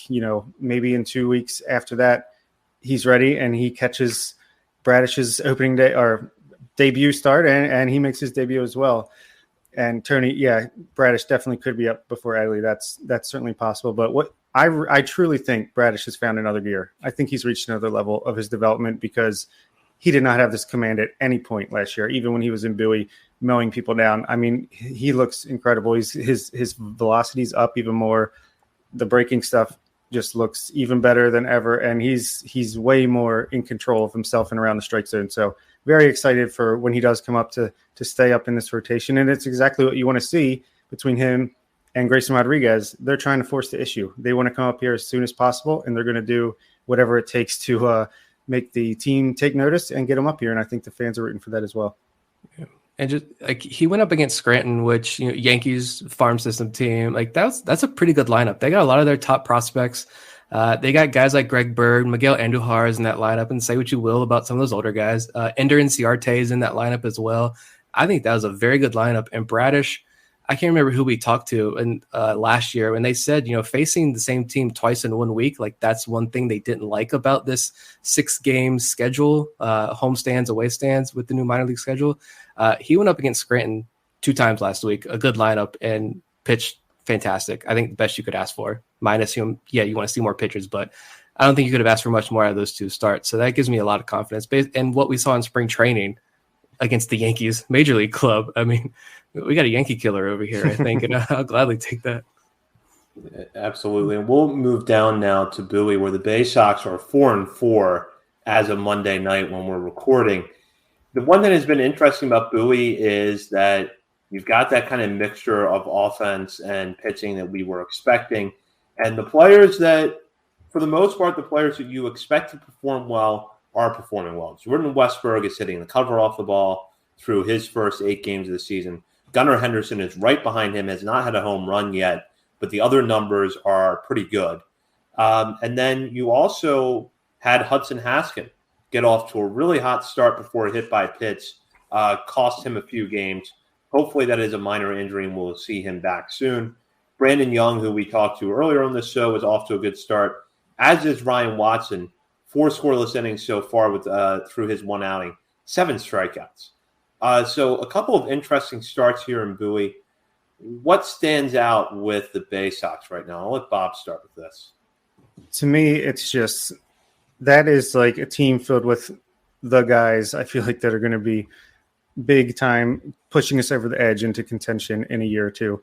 maybe in 2 weeks after that, he's ready and he catches Bradish's opening day or debut start and he makes his debut as well. And Tony, Bradish definitely could be up before Adley. That's certainly possible. But what I truly think Bradish has found another gear. I think he's reached another level of his development because he did not have this command at any point last year, even when he was in Bowie mowing people down. I mean, he looks incredible. His velocity's up even more. The breaking stuff just looks even better than ever, and he's way more in control of himself and around the strike zone. So very excited for when he does come up to stay up in this rotation, and it's exactly what you want to see between him and Grayson Rodriguez. They're trying to force the issue. They want to come up here as soon as possible, and they're going to do whatever it takes to make the team take notice and get him up here, and I think the fans are rooting for that as well. Yeah. And just he went up against Scranton, which Yankees farm system team, that's a pretty good lineup. They got a lot of their top prospects. They got guys like Greg Bird, Miguel Andujar is in that lineup, and say what you will about some of those older guys. Ender Inciarte is in that lineup as well. I think that was a very good lineup. And Bradish, I can't remember who we talked to last year when they said, facing the same team twice in 1 week, that's one thing they didn't like about this 6-game schedule, home stands, away stands with the new minor league schedule. He went up against Scranton 2 times last week, a good lineup, and pitched fantastic. I think the best you could ask for. Minus him, you want to see more pitchers, but I don't think you could have asked for much more out of those 2 starts. So that gives me a lot of confidence. And what we saw in spring training against the Yankees Major League club, I mean, we got a Yankee killer over here, I think, and I'll gladly take that. Absolutely. And we'll move down now to Bowie, where the Baysox are 4-4 as of Monday night when we're recording. The one that has been interesting about Bowie is that you've got that kind of mixture of offense and pitching that we were expecting. And the players that, for the most part, the players that you expect to perform well are performing well. Jordan Westburg is hitting the cover off the ball through his first 8 games of the season. Gunnar Henderson is right behind him, has not had a home run yet, but the other numbers are pretty good. And then you also had Hudson Haskin get off to a really hot start before a hit by pitch, cost him a few games. Hopefully that is a minor injury and we'll see him back soon. Brandon Young, who we talked to earlier on this show, is off to a good start, as is Ryan Watson. 4 scoreless innings so far with through his 1 outing, 7 strikeouts. So a couple of interesting starts here in Bowie. What stands out with the Baysox right now? I'll let Bob start with this. To me, it's just that is like a team filled with the guys I feel like that are going to be big time pushing us over the edge into contention in a year or two.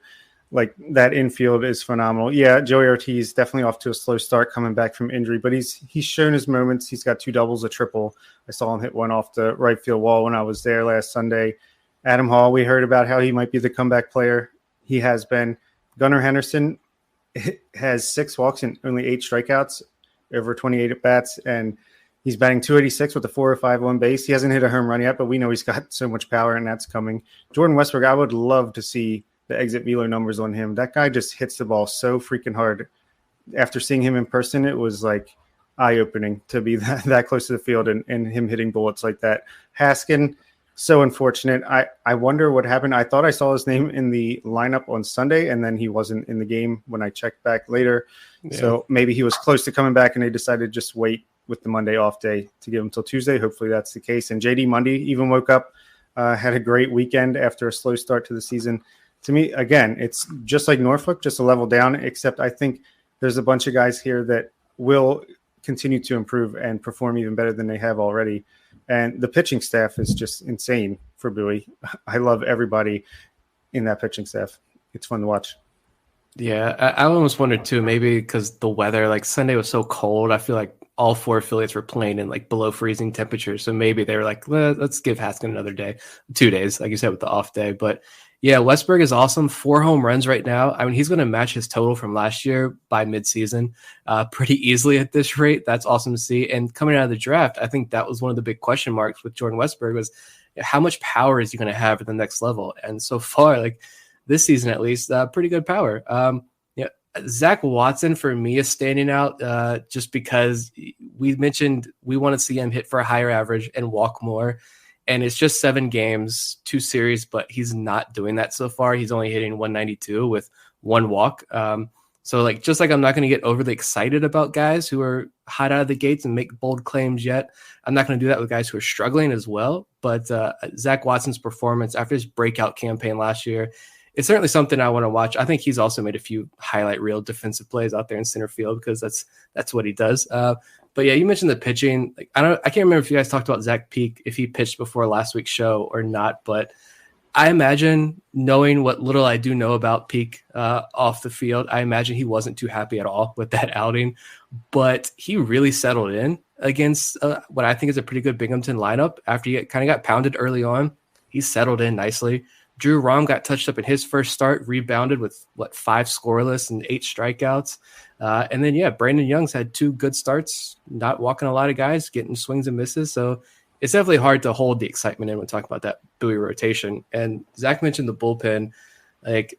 Like that infield is phenomenal. Yeah, Joey Ortiz definitely off to a slow start coming back from injury, but he's shown his moments. He's got 2 doubles, a triple. I saw him hit one off the right field wall when I was there last Sunday. Adam Hall, we heard about how he might be the comeback player. He has been. Gunnar Henderson has 6 walks and only 8 strikeouts over 28 at-bats, and he's batting .286 with a 405 on base. He hasn't hit a home run yet, but we know he's got so much power, and that's coming. Jordan Westbrook, I would love to see the exit velo numbers on him. That guy just hits the ball so freaking hard. After seeing him in person, it was like eye-opening to be that close to the field and him hitting bullets like that. Haskin, so unfortunate. I wonder what happened. I thought I saw his name in the lineup on Sunday, and then he wasn't in the game when I checked back later. Yeah. So maybe he was close to coming back, and they decided to just wait with the Monday off day to give him till Tuesday. Hopefully that's the case. And JD Mundy even woke up, had a great weekend after a slow start to the season. To me, again, it's just like Norfolk, just a level down, except I think there's a bunch of guys here that will continue to improve and perform even better than they have already. And the pitching staff is just insane for Bowie. I love everybody in that pitching staff. It's fun to watch. Yeah, I almost wondered too, maybe because the weather, like Sunday was so cold, I feel like all 4 affiliates were playing in like below freezing temperatures. So maybe they were like, let's give Haskin another day, 2 days, like you said, with the off day. But yeah, Westberg is awesome. 4 home runs right now. I mean, he's going to match his total from last year by midseason pretty easily at this rate. That's awesome to see. And coming out of the draft, I think that was one of the big question marks with Jordan Westberg was how much power is he going to have at the next level? And so far, like this season at least, pretty good power. Zach Watson for me is standing out just because we mentioned we want to see him hit for a higher average and walk more. And it's just 7 games, 2 series, but he's not doing that so far. He's only hitting 192 with 1 walk. So like, just like I'm not going to get overly excited about guys who are hot out of the gates and make bold claims yet, I'm not going to do that with guys who are struggling as well. But Zach Watson's performance after his breakout campaign last year, it's certainly something I want to watch. I think he's also made a few highlight reel defensive plays out there in center field because that's what he does. But yeah, you mentioned the pitching. Like I can't remember if you guys talked about Zach Peak, if he pitched before last week's show or not. But I imagine, knowing what little I do know about Peak off the field, I imagine he wasn't too happy at all with that outing. But he really settled in against what I think is a pretty good Binghamton lineup. After he kind of got pounded early on, he settled in nicely. Drew Rom got touched up in his first start, rebounded with 5 scoreless and 8 strikeouts. And then, yeah, Brandon Young's had 2 good starts, not walking a lot of guys, getting swings and misses. So it's definitely hard to hold the excitement in when talking about that Bowie rotation. And Zach mentioned the bullpen. Like,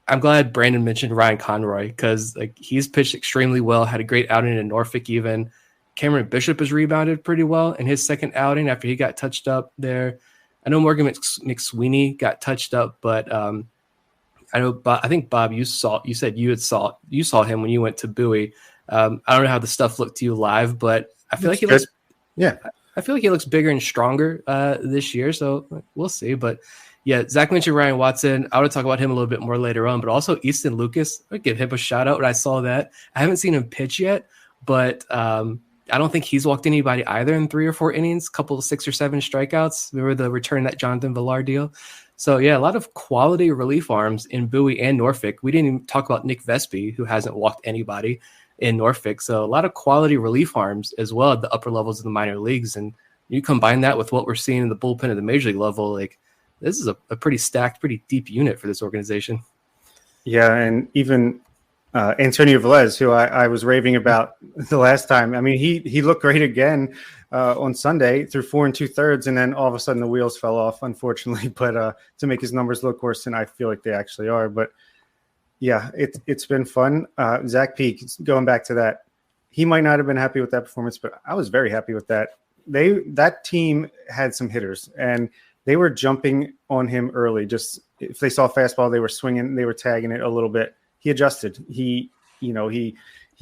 I'm glad Brandon mentioned Ryan Conroy because like he's pitched extremely well, had a great outing in Norfolk even. Cameron Bishop has rebounded pretty well in his second outing after he got touched up there. I know Morgan McSweeney got touched up, but I know I think Bob, you saw him when you went to Bowie. I don't know how the stuff looked to you live, but I feel like he looks I feel like he looks bigger and stronger this year. So we'll see. But yeah, Zach mentioned Ryan Watson. I want to talk about him a little bit more later on, but also Easton Lucas. I'd give him a shout out when I saw that. I haven't seen him pitch yet, but I don't think he's walked anybody either in 3 or 4 innings, couple of 6 or 7 strikeouts. Remember the return that Jonathan Villar deal? So yeah, a lot of quality relief arms in Bowie and Norfolk. We didn't even talk about Nick Vespi, who hasn't walked anybody in Norfolk. So a lot of quality relief arms as well at the upper levels of the minor leagues. And you combine that with what we're seeing in the bullpen at the major league level, like this is a pretty stacked, pretty deep unit for this organization. Yeah, and even Antonio Velez, who I was raving about the last time. I mean, he looked great again on Sunday through 4 2/3, and then all of a sudden the wheels fell off, unfortunately. But to make his numbers look worse than I feel like they actually are. But yeah, it's been fun. Zach Peak, going back to that, he might not have been happy with that performance, but I was very happy with that. That team had some hitters, and they were jumping on him early. Just if they saw a fastball, they were swinging, they were tagging it a little bit. He adjusted. He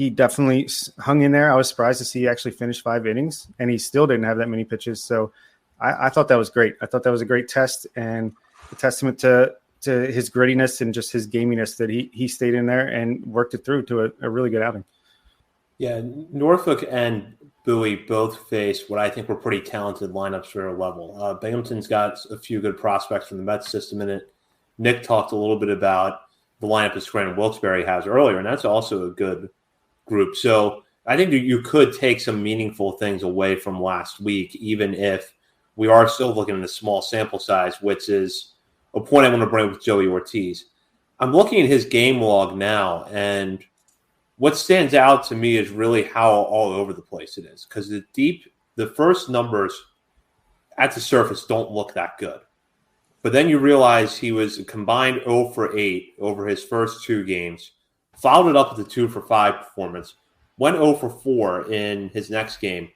definitely hung in there. I was surprised to see he actually finished 5 innings, and he still didn't have that many pitches. So I thought that was great. I thought that was a great test and a testament to his grittiness and just his gaminess that he stayed in there and worked it through to a really good outing. Yeah, Norfolk and Bowie both faced what I think were pretty talented lineups for their level. Binghamton's got a few good prospects from the Mets system in it. Nick talked a little bit about the lineup that Scranton Wilkes-Barre has earlier, and that's also a good group. So I think that you could take some meaningful things away from last week, even if we are still looking at a small sample size, which is a point I want to bring with Joey Ortiz. I'm looking at his game log now, and what stands out to me is really how all over the place it is, because the first numbers at the surface don't look that good. But then you realize he was a combined 0 for 8 over his first 2 games, followed it up with a 2 for 5 performance, went 0 for 4 in his next game,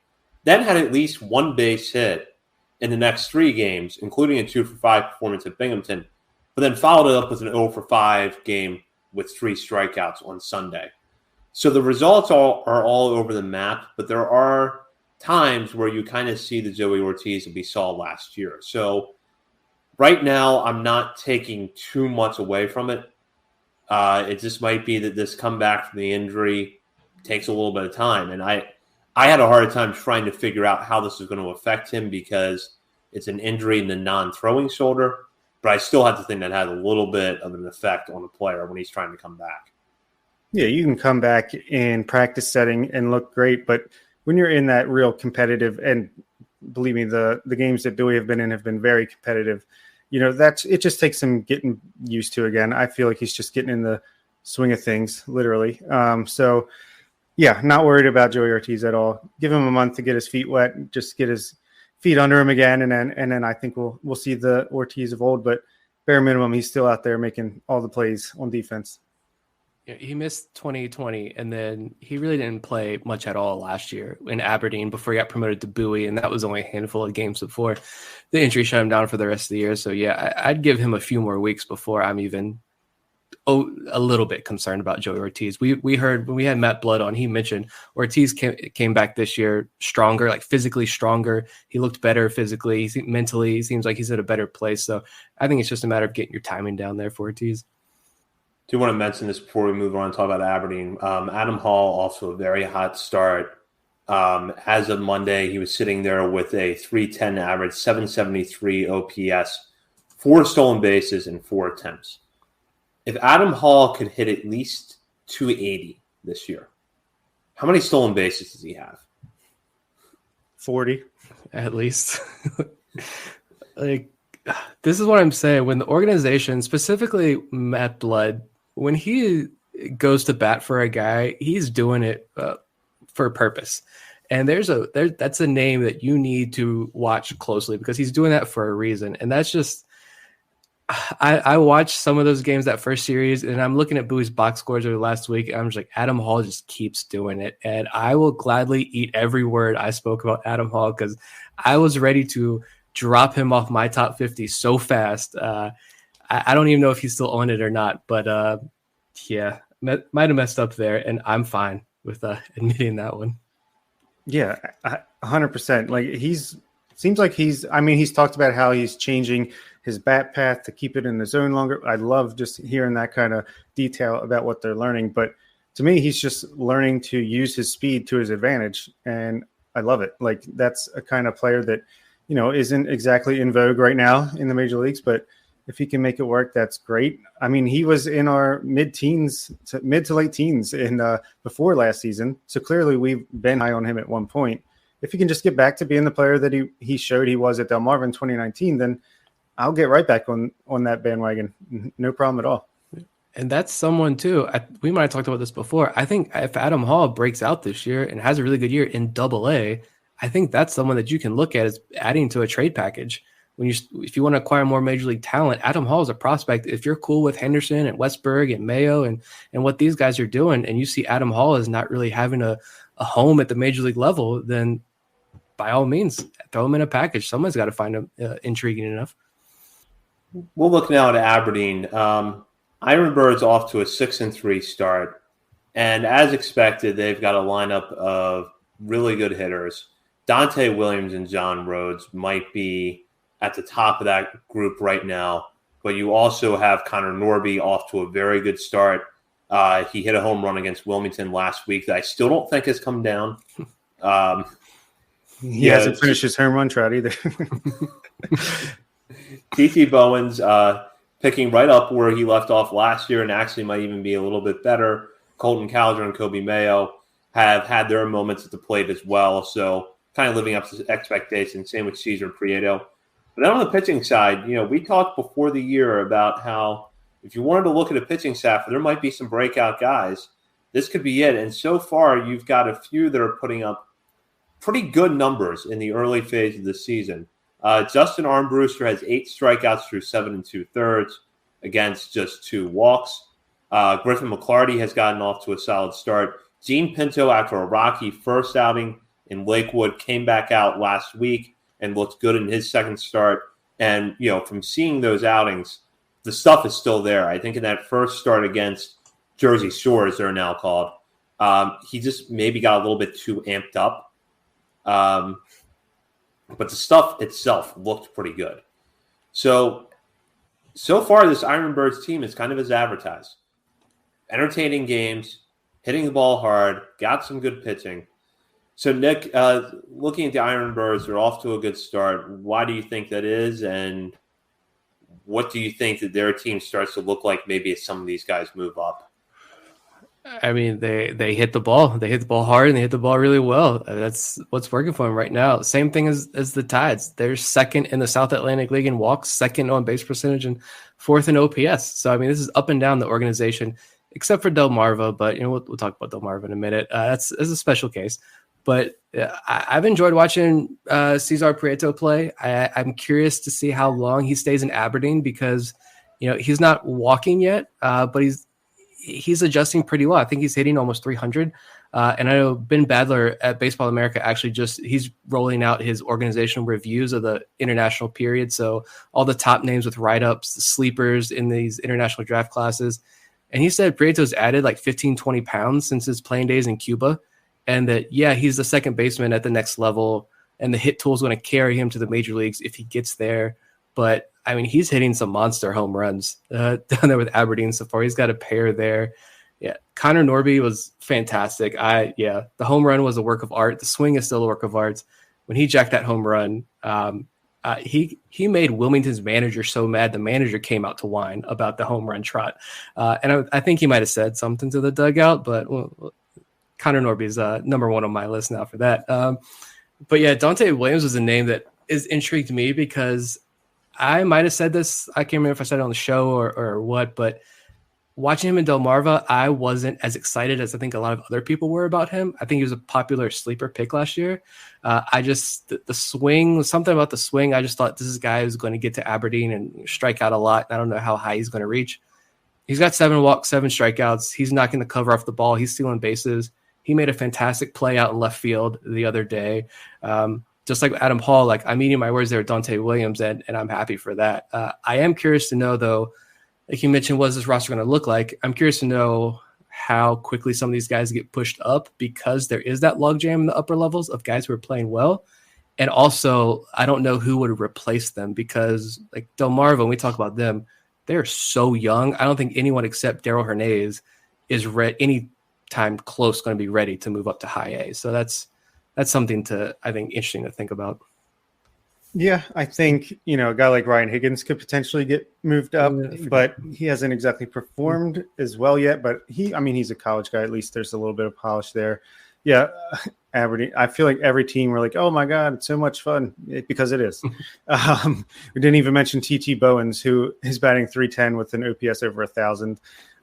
then had at least 1 base hit in the next 3 games, including a 2 for 5 performance at Binghamton, but then followed it up with an 0 for 5 game with 3 strikeouts on Sunday. So the results are all over the map, but there are times where you kind of see the Joey Ortiz that we saw last year. So right now, I'm not taking too much away from it. It just might be that this comeback from the injury takes a little bit of time. And I had a hard time trying to figure out how this is going to affect him because it's an injury in the non-throwing shoulder. But I still have to think that had a little bit of an effect on the player when he's trying to come back. Yeah, you can come back in practice setting and look great, but when you're in that real competitive, and believe me, the games that Bowie have been very competitive. You know, it just takes some getting used to again. I feel like he's just getting in the swing of things, literally. So, yeah, not worried about Joey Ortiz at all. Give him a month to get his feet wet, just get his feet under him again, and then I think we'll see the Ortiz of old. But bare minimum, he's still out there making all the plays on defense. Yeah, he missed 2020, and then he really didn't play much at all last year in Aberdeen before he got promoted to Bowie, and that was only a handful of games before the injury shut him down for the rest of the year. So, yeah, I'd give him a few more weeks before I'm even a little bit concerned about Joey Ortiz. We heard when we had Matt Blood on, he mentioned Ortiz came back this year stronger, like physically stronger. He looked better physically, mentally. He seems like he's in a better place. So I think it's just a matter of getting your timing down there for Ortiz. Do want to mention this before we move on and talk about Aberdeen. Adam Hall, also a very hot start. As of Monday, he was sitting there with a 310 average, 773 OPS, 4 stolen bases, and 4 attempts. If Adam Hall could hit at least 280 this year, how many stolen bases does he have? 40. At least. Like, this is what I'm saying. When the organization, specifically Matt Blood, when he goes to bat for a guy, he's doing it for a purpose. And that's a name that you need to watch closely because he's doing that for a reason. And that's just, I watched some of those games that first series, and I'm looking at Bowie's box scores over the last week. And I'm just like, Adam Hall just keeps doing it. And I will gladly eat every word I spoke about Adam Hall because I was ready to drop him off my top 50 so fast. I don't even know if he's still on it or not, but yeah, might have messed up there, and I'm fine with admitting that one. Yeah, 100%. Like he's talked about how he's changing his bat path to keep it in the zone longer. I love just hearing that kind of detail about what they're learning. But to me, he's just learning to use his speed to his advantage. And I love it. Like, that's a kind of player that, isn't exactly in vogue right now in the major leagues, but if he can make it work, that's great. I mean, he was in our mid to late teens before last season. So clearly we've been high on him at one point. If he can just get back to being the player that he showed he was at Delmarva in 2019, then I'll get right back on that bandwagon. No problem at all. And that's someone too. We might have talked about this before. I think if Adam Hall breaks out this year and has a really good year in AA, I think that's someone that you can look at as adding to a trade package. If you want to acquire more major league talent, Adam Hall is a prospect. If you're cool with Henderson and Westberg and Mayo and what these guys are doing, and you see Adam Hall is not really having a home at the major league level, then by all means, throw him in a package. Someone's got to find him intriguing enough. We'll look now at Aberdeen. Ironbirds off to a 6-3 start. And as expected, they've got a lineup of really good hitters. Dante Williams and John Rhodes might be at the top of that group right now. But you also have Connor Norby off to a very good start. He hit a home run against Wilmington last week that I still don't think has come down. He hasn't finished his home run trot either. T.T. Bowen's picking right up where he left off last year and actually might even be a little bit better. Colton Cowser and Kobe Mayo have had their moments at the plate as well, so kind of living up to expectations. Same with Cesar Prieto. But then on the pitching side, we talked before the year about how if you wanted to look at a pitching staff, there might be some breakout guys. This could be it. And so far, you've got a few that are putting up pretty good numbers in the early phase of the season. Justin Armbruster has 8 strikeouts through 7 2/3 against just 2 walks. Griffin McClarty has gotten off to a solid start. Gene Pinto, after a rocky first outing in Lakewood, came back out last week and looked good in his second start. And, from seeing those outings, the stuff is still there. I think in that first start against Jersey Shore, as they're now called, he just maybe got a little bit too amped up. But the stuff itself looked pretty good. So far, this Ironbirds team is kind of as advertised. Entertaining games, hitting the ball hard, got some good pitching. So, Nick, looking at the Ironbirds, they're off to a good start. Why do you think that is? And what do you think that their team starts to look like maybe as some of these guys move up? I mean, they hit the ball. They hit the ball hard and they hit the ball really well. That's what's working for them right now. Same thing as the Tides. They're second in the South Atlantic League in walks, second on base percentage, and 4th in OPS. So, I mean, this is up and down the organization, except for Delmarva. But, we'll talk about Delmarva in a minute. That's a special case. But I've enjoyed watching Cesar Prieto play. I'm curious to see how long he stays in Aberdeen because, he's not walking yet, but he's adjusting pretty well. I think he's hitting almost 300. And I know Ben Badler at Baseball America actually he's rolling out his organizational reviews of the international period. So all the top names with write-ups, the sleepers in these international draft classes. And he said Prieto's added like 15, 20 pounds since his playing days in Cuba. And that, he's the second baseman at the next level. And the hit tool is going to carry him to the major leagues if he gets there. But I mean, he's hitting some monster home runs down there with Aberdeen so far. He's got a pair there. Yeah, Connor Norby was fantastic. The home run was a work of art. The swing is still a work of art. When he jacked that home run, he made Wilmington's manager so mad. The manager came out to whine about the home run trot. And I think he might have said something to the dugout, but Connor Norby's number one on my list now for that. But yeah, Dante Williams was a name that is intrigued me because I might have said this. I can't remember if I said it on the show or what, but watching him in Delmarva, I wasn't as excited as I think a lot of other people were about him. I think he was a popular sleeper pick last year. The swing, something about the swing, I just thought this is a guy who's going to get to Aberdeen and strike out a lot. I don't know how high he's going to reach. He's got 7 walks, 7 strikeouts. He's knocking the cover off the ball. He's stealing bases. He made a fantastic play out in left field the other day. Just like Adam Hall, I'm eating my words there with Dante Williams, and I'm happy for that. I am curious to know, though, like you mentioned, what is this roster going to look like? I'm curious to know how quickly some of these guys get pushed up because there is that logjam in the upper levels of guys who are playing well. And also, I don't know who would replace them because, like Delmarva, when we talk about them, they're so young. I don't think anyone except Daryl Hernandez is any time close going to be ready to move up to high A. So that's something I think interesting to think about. Yeah, I think, a guy like Ryan Higgins could potentially get moved up, but he hasn't exactly performed as well yet. But he's a college guy. At least there's a little bit of polish there. Yeah, Aberdeen. I feel like every team we're like, oh my God, it's so much fun, because it is. We didn't even mention TT Bowens, who is batting .310 with an OPS over 1,000.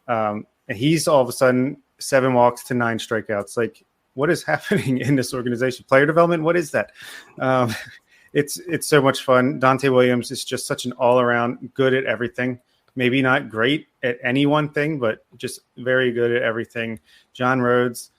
And he's all of a sudden 7 walks to 9 strikeouts. Like, what is happening in this organization? Player development? What is that? It's so much fun. Dante Williams is just such an all-around good at everything. Maybe not great at any one thing, but just very good at everything. John Rhodes,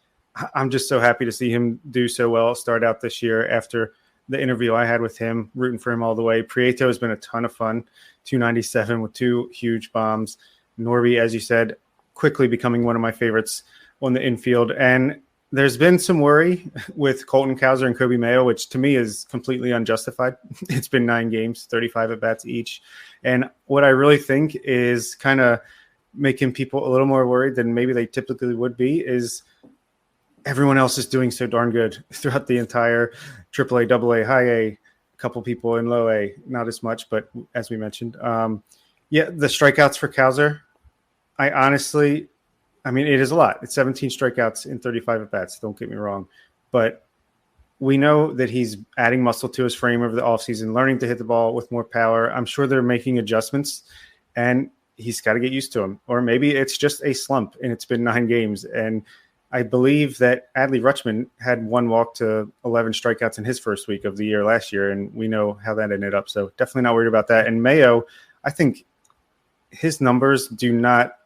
I'm just so happy to see him do so well, start out this year after the interview I had with him, rooting for him all the way. Prieto has been a ton of fun, 297 with 2 huge bombs. Norby, as you said, quickly becoming one of my favorites on the infield. And there's been some worry with Colton Cowser and Kobe Mayo, which to me is completely unjustified. It's been 9 games, 35 at-bats each. And what I really think is kind of making people a little more worried than maybe they typically would be is everyone else is doing so darn good throughout the entire AAA, AA, high A, a couple people in low A, not as much, but as we mentioned. The strikeouts for Cowser, it is a lot. It's 17 strikeouts in 35 at-bats, don't get me wrong. But we know that he's adding muscle to his frame over the offseason, learning to hit the ball with more power. I'm sure they're making adjustments, and he's got to get used to them. Or maybe it's just a slump, and it's been 9 games. And I believe that Adley Rutschman had 1 walk to 11 strikeouts in his first week of the year last year, and we know how that ended up. So definitely not worried about that. And Mayo, I think his numbers do not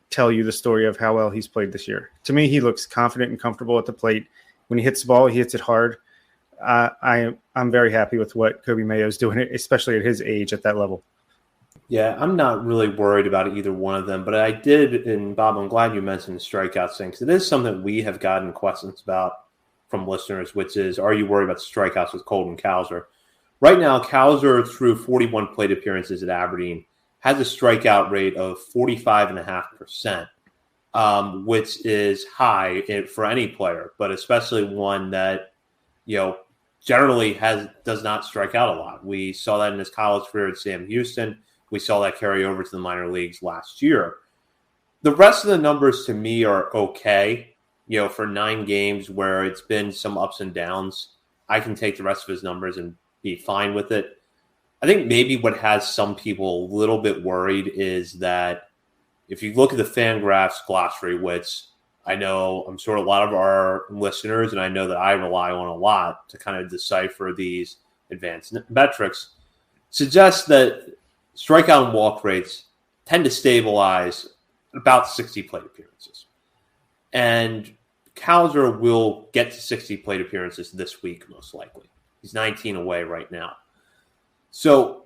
tell you the story of how well he's played this year. To me, he looks confident and comfortable at the plate. When he hits the ball, he hits it hard. I'm very happy with what Kobe Mayo is doing, especially at his age at that level. Yeah, I'm not really worried about either one of them, but I did, and Bob, I'm glad you mentioned the strikeouts thing, because it is something we have gotten questions about from listeners, which is, are you worried about the strikeouts with Colton Cowser? Right now, Cowser, through 41 plate appearances at Aberdeen, has a strikeout rate of 45.5%, which is high for any player, but especially one that, generally does not strike out a lot. We saw that in his college career at Sam Houston. We saw that carry over to the minor leagues last year. The rest of the numbers to me are okay. For 9 games where it's been some ups and downs, I can take the rest of his numbers and be fine with it. I think maybe what has some people a little bit worried is that if you look at the Fangraphs glossary, which I know I'm sure a lot of our listeners, and I know that I rely on a lot to kind of decipher these advanced metrics, suggests that strikeout and walk rates tend to stabilize at about 60 plate appearances. And Cowser will get to 60 plate appearances this week, most likely. He's 19 away right now. So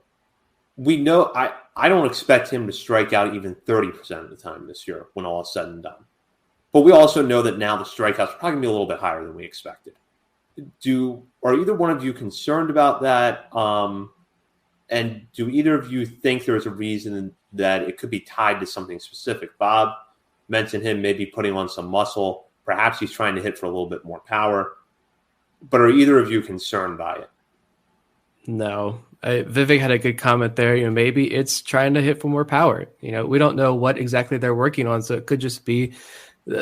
we know I don't expect him to strike out even 30% of the time this year when all is said and done. But we also know that now the strikeouts are probably going to be a little bit higher than we expected. Are either one of you concerned about that? And do either of you think there's a reason that it could be tied to something specific? Bob mentioned him maybe putting on some muscle. Perhaps he's trying to hit for a little bit more power. But are either of you concerned by it? No. Vivek had a good comment there. Maybe it's trying to hit for more power. We don't know what exactly they're working on, so it could just be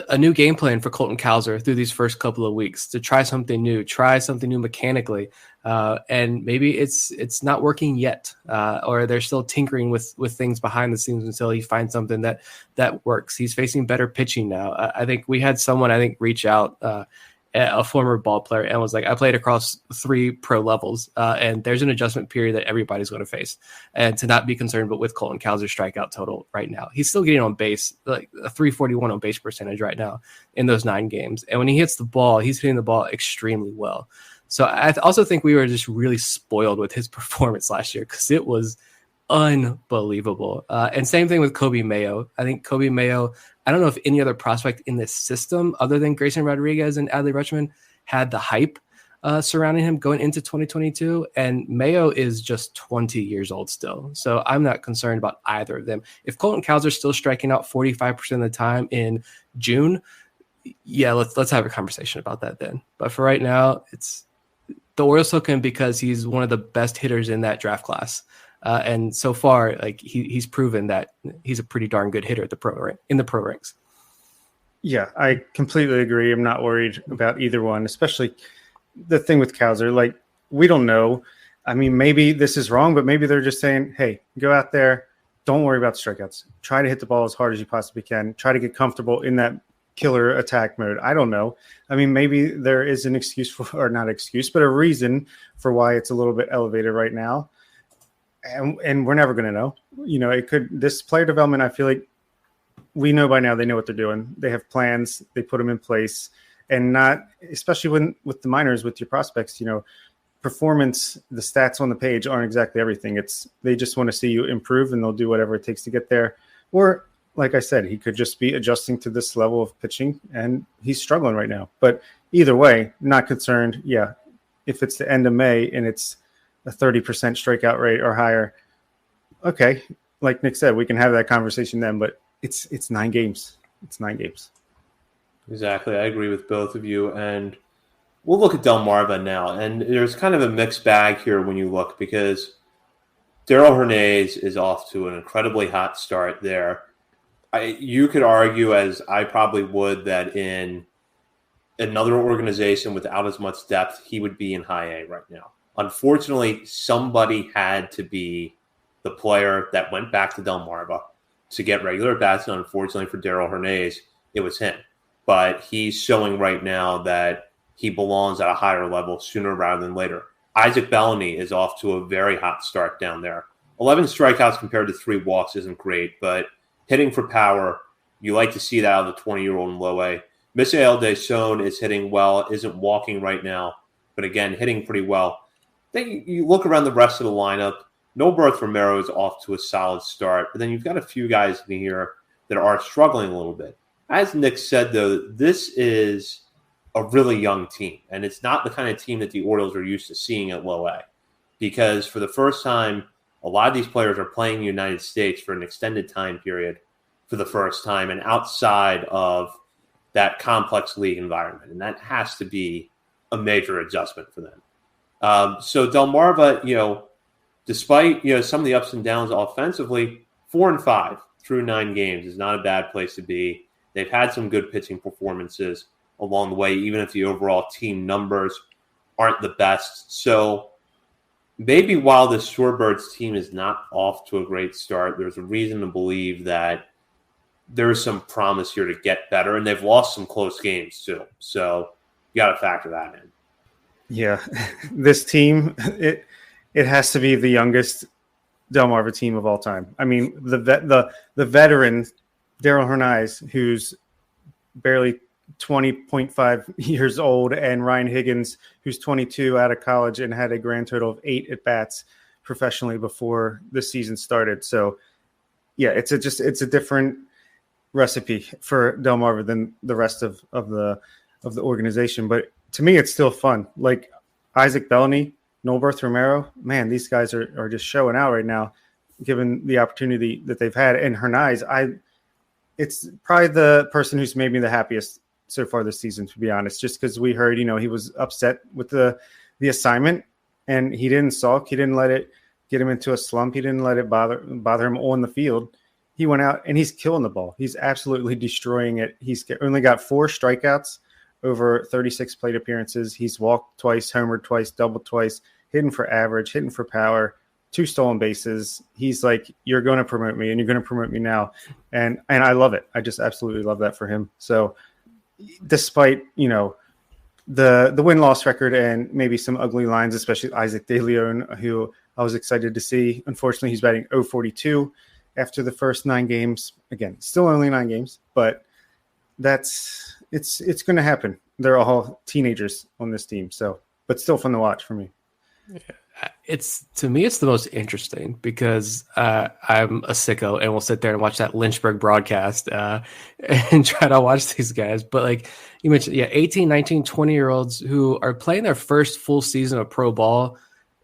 a new game plan for Colton Cowser through these first couple of weeks to try something new mechanically. And maybe it's not working yet, or they're still tinkering with things behind the scenes until he finds something that works. He's facing better pitching now. I think we had someone reach out, a former ball player, and was like, I played across 3 pro levels, and there's an adjustment period that everybody's going to face, and to not be concerned. But with Colton Cowser's strikeout total right now, he's still getting on base, like a 341 on base percentage right now in those 9 games. And when he hits the ball, he's hitting the ball extremely well. So I also think we were just really spoiled with his performance last year, because it was unbelievable. And same thing with Kobe Mayo. I think Kobe Mayo, I don't know if any other prospect in this system other than Grayson Rodriguez and Adley Rutschman had the hype surrounding him going into 2022. And Mayo is just 20 years old still. So I'm not concerned about either of them. If Colton Cowser is still striking out 45% of the time in June, yeah, let's have a conversation about that then. But for right now, it's the Orioles took him because he's one of the best hitters in that draft class. And so far, like he's proven that he's a pretty darn good hitter at in the pro ranks. Yeah, I completely agree. I'm not worried about either one, especially the thing with Cowser. Like, we don't know. I mean, maybe this is wrong, but maybe they're just saying, hey, go out there. Don't worry about the strikeouts. Try to hit the ball as hard as you possibly can. Try to get comfortable in that killer attack mode. I don't know. I mean, maybe there is an excuse for, or not excuse, but a reason for why it's a little bit elevated right now. And we're never going to know. You know, this player development, I feel like we know by now they know what they're doing. They have plans. They put them in place. And not, especially with the minors, with your prospects, you know, performance, the stats on the page aren't exactly everything. They just want to see you improve, and they'll do whatever it takes to get there. Or, like I said, he could just be adjusting to this level of pitching, and he's struggling right now. But either way, not concerned. Yeah, if it's the end of May and it's a 30% strikeout rate or higher, okay, like Nick said, we can have that conversation then. But it's 9 games. It's 9 games. Exactly. I agree with both of you. And we'll look at Delmarva now. And there's kind of a mixed bag here when you look, because Darell Hernandez is off to an incredibly hot start there. You could argue, as I probably would, that in another organization without as much depth, he would be in high A right now. Unfortunately, somebody had to be the player that went back to Delmarva to get regular bats. And unfortunately for Darell Hernandez, it was him. But he's showing right now that he belongs at a higher level sooner rather than later. Isaac Bellamy is off to a very hot start down there. 11 strikeouts compared to 3 walks isn't great, but hitting for power, you like to see that out of the 20-year-old in low A. Misael Deschon is hitting well, isn't walking right now, but again, hitting pretty well. Then you look around the rest of the lineup. Noberth Romero is off to a solid start, but then you've got a few guys in here that are struggling a little bit. As Nick said, though, this is a really young team, and it's not the kind of team that the Orioles are used to seeing at low A, because for the first time, a lot of these players are playing in the United States for an extended time period for the first time and outside of that complex league environment, and that has to be a major adjustment for them. So Delmarva, despite some of the ups and downs offensively, 4-5 through 9 games is not a bad place to be. They've had some good pitching performances along the way, even if the overall team numbers aren't the best. So maybe while the Shorebirds team is not off to a great start, there's a reason to believe that there's some promise here to get better, and they've lost some close games too. So you got to factor that in. Yeah, this team, it has to be the youngest Delmarva team of all time. I mean, the veteran Darell Hernandez, who's barely 20.5 years old, and Ryan Higgins, who's 22 out of college and had a grand total of 8 at-bats professionally before the season started. So, yeah, it's a different recipe for Delmarva than the rest of the organization. But to me, it's still fun. Like Isaac Bellamy, Noberth Romero, man, these guys are just showing out right now, given the opportunity that they've had. And Hernandez, it's probably the person who's made me the happiest so far this season, to be honest, just because we heard, he was upset with the assignment, and he didn't sulk. He didn't let it get him into a slump. He didn't let it bother him on the field. He went out and he's killing the ball. He's absolutely destroying it. He's only got 4 strikeouts over 36 plate appearances. He's walked twice, homered twice, doubled twice, hitting for average, hitting for power, 2 stolen bases. He's like, you're going to promote me, and you're going to promote me now. And I love it. I just absolutely love that for him. So despite, the win-loss record and maybe some ugly lines, especially Isaac De Leon, who I was excited to see. Unfortunately, he's batting .042 after the first 9 games. Again, still only 9 games, but it's going to happen. They're all teenagers on this team, but still fun to watch for me. To me, it's the most interesting because I'm a sicko and will sit there and watch that Lynchburg broadcast and try to watch these guys. But like you mentioned, 18, 19, 20-year-olds who are playing their first full season of pro ball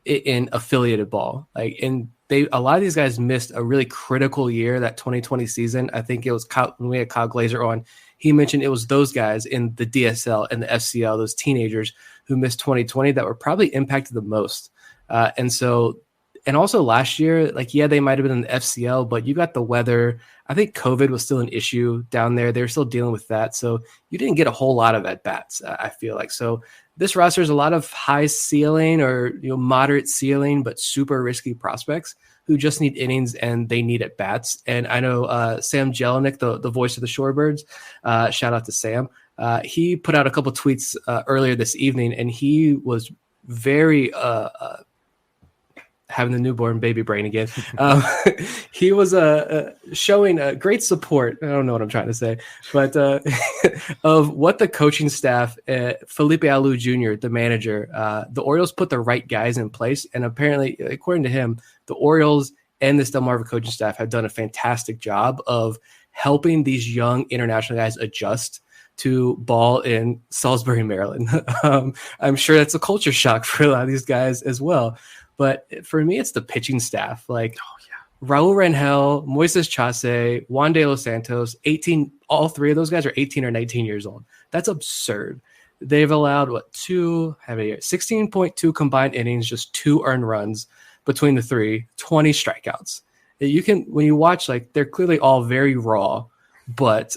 in affiliated ball. A lot of these guys missed a really critical year, that 2020 season. I think it was when we had Kyle Glazer on. he mentioned it was those guys in the DSL and the FCL, those teenagers who missed 2020 that were probably impacted the most. And also last year, like, yeah, they might have been in the FCL, but you got the weather. I think COVID was still an issue down there. They were still dealing with that. So you didn't get a whole lot of at-bats, I feel like. So this roster is a lot of high ceiling or moderate ceiling, but super risky prospects who just need innings and they need at-bats. And I know Sam Jelinek, the voice of the Shorebirds, shout out to Sam, he put out a couple tweets earlier this evening, and he was very having the newborn baby brain again. He was showing great support. I don't know what I'm trying to say, but of what the coaching staff, Felipe Alou Jr., the manager, the Orioles put the right guys in place. And apparently, according to him, the Orioles and this Delmarva coaching staff have done a fantastic job of helping these young international guys adjust to ball in Salisbury, Maryland. I'm sure that's a culture shock for a lot of these guys as well. But for me, it's the pitching staff. Like, Raul Rangel, Moises Chase, Juan de los Santos, 18. All three of those guys are 18 or 19 years old. That's absurd. They've allowed 16.2 combined innings, just 2 earned runs between the three, 20 strikeouts. When you watch, like, they're clearly all very raw. But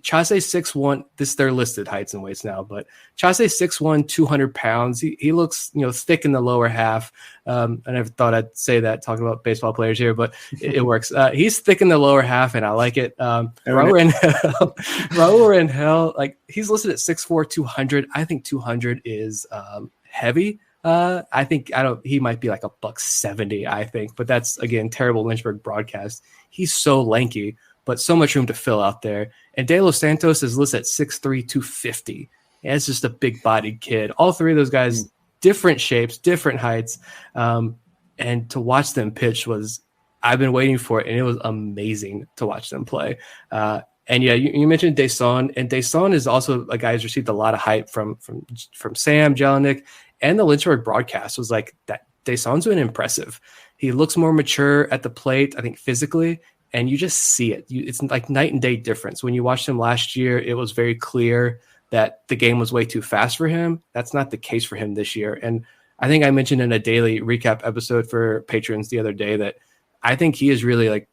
Chase 6'1", this is their listed heights and weights now, but Chase 6'1", 200 pounds. He looks, thick in the lower half. I never thought I'd say that talking about baseball players here, but it works. He's thick in the lower half, and I like it. Raul Rangel, like, he's listed at 6'4", 200. I think 200 is heavy. He might be like a $170, I think, but that's, again, terrible Lynchburg broadcast. He's so lanky, but so much room to fill out there. And De Los Santos is listed at 6'3", 250. Yeah, it's just a big-bodied kid. All three of those guys, different shapes, different heights. And to watch them pitch I've been waiting for it, and it was amazing to watch them play. And yeah, you mentioned Deson, and Deson is also a guy who's received a lot of hype from Sam Jelinek, and the Lynchburg broadcast was like that. Deson's been impressive. He looks more mature at the plate, I think, physically. And you just see it. It's like night and day difference. When you watched him last year, it was very clear that the game was way too fast for him. That's not the case for him this year. And I think I mentioned in a daily recap episode for patrons the other day that I think he is really, like,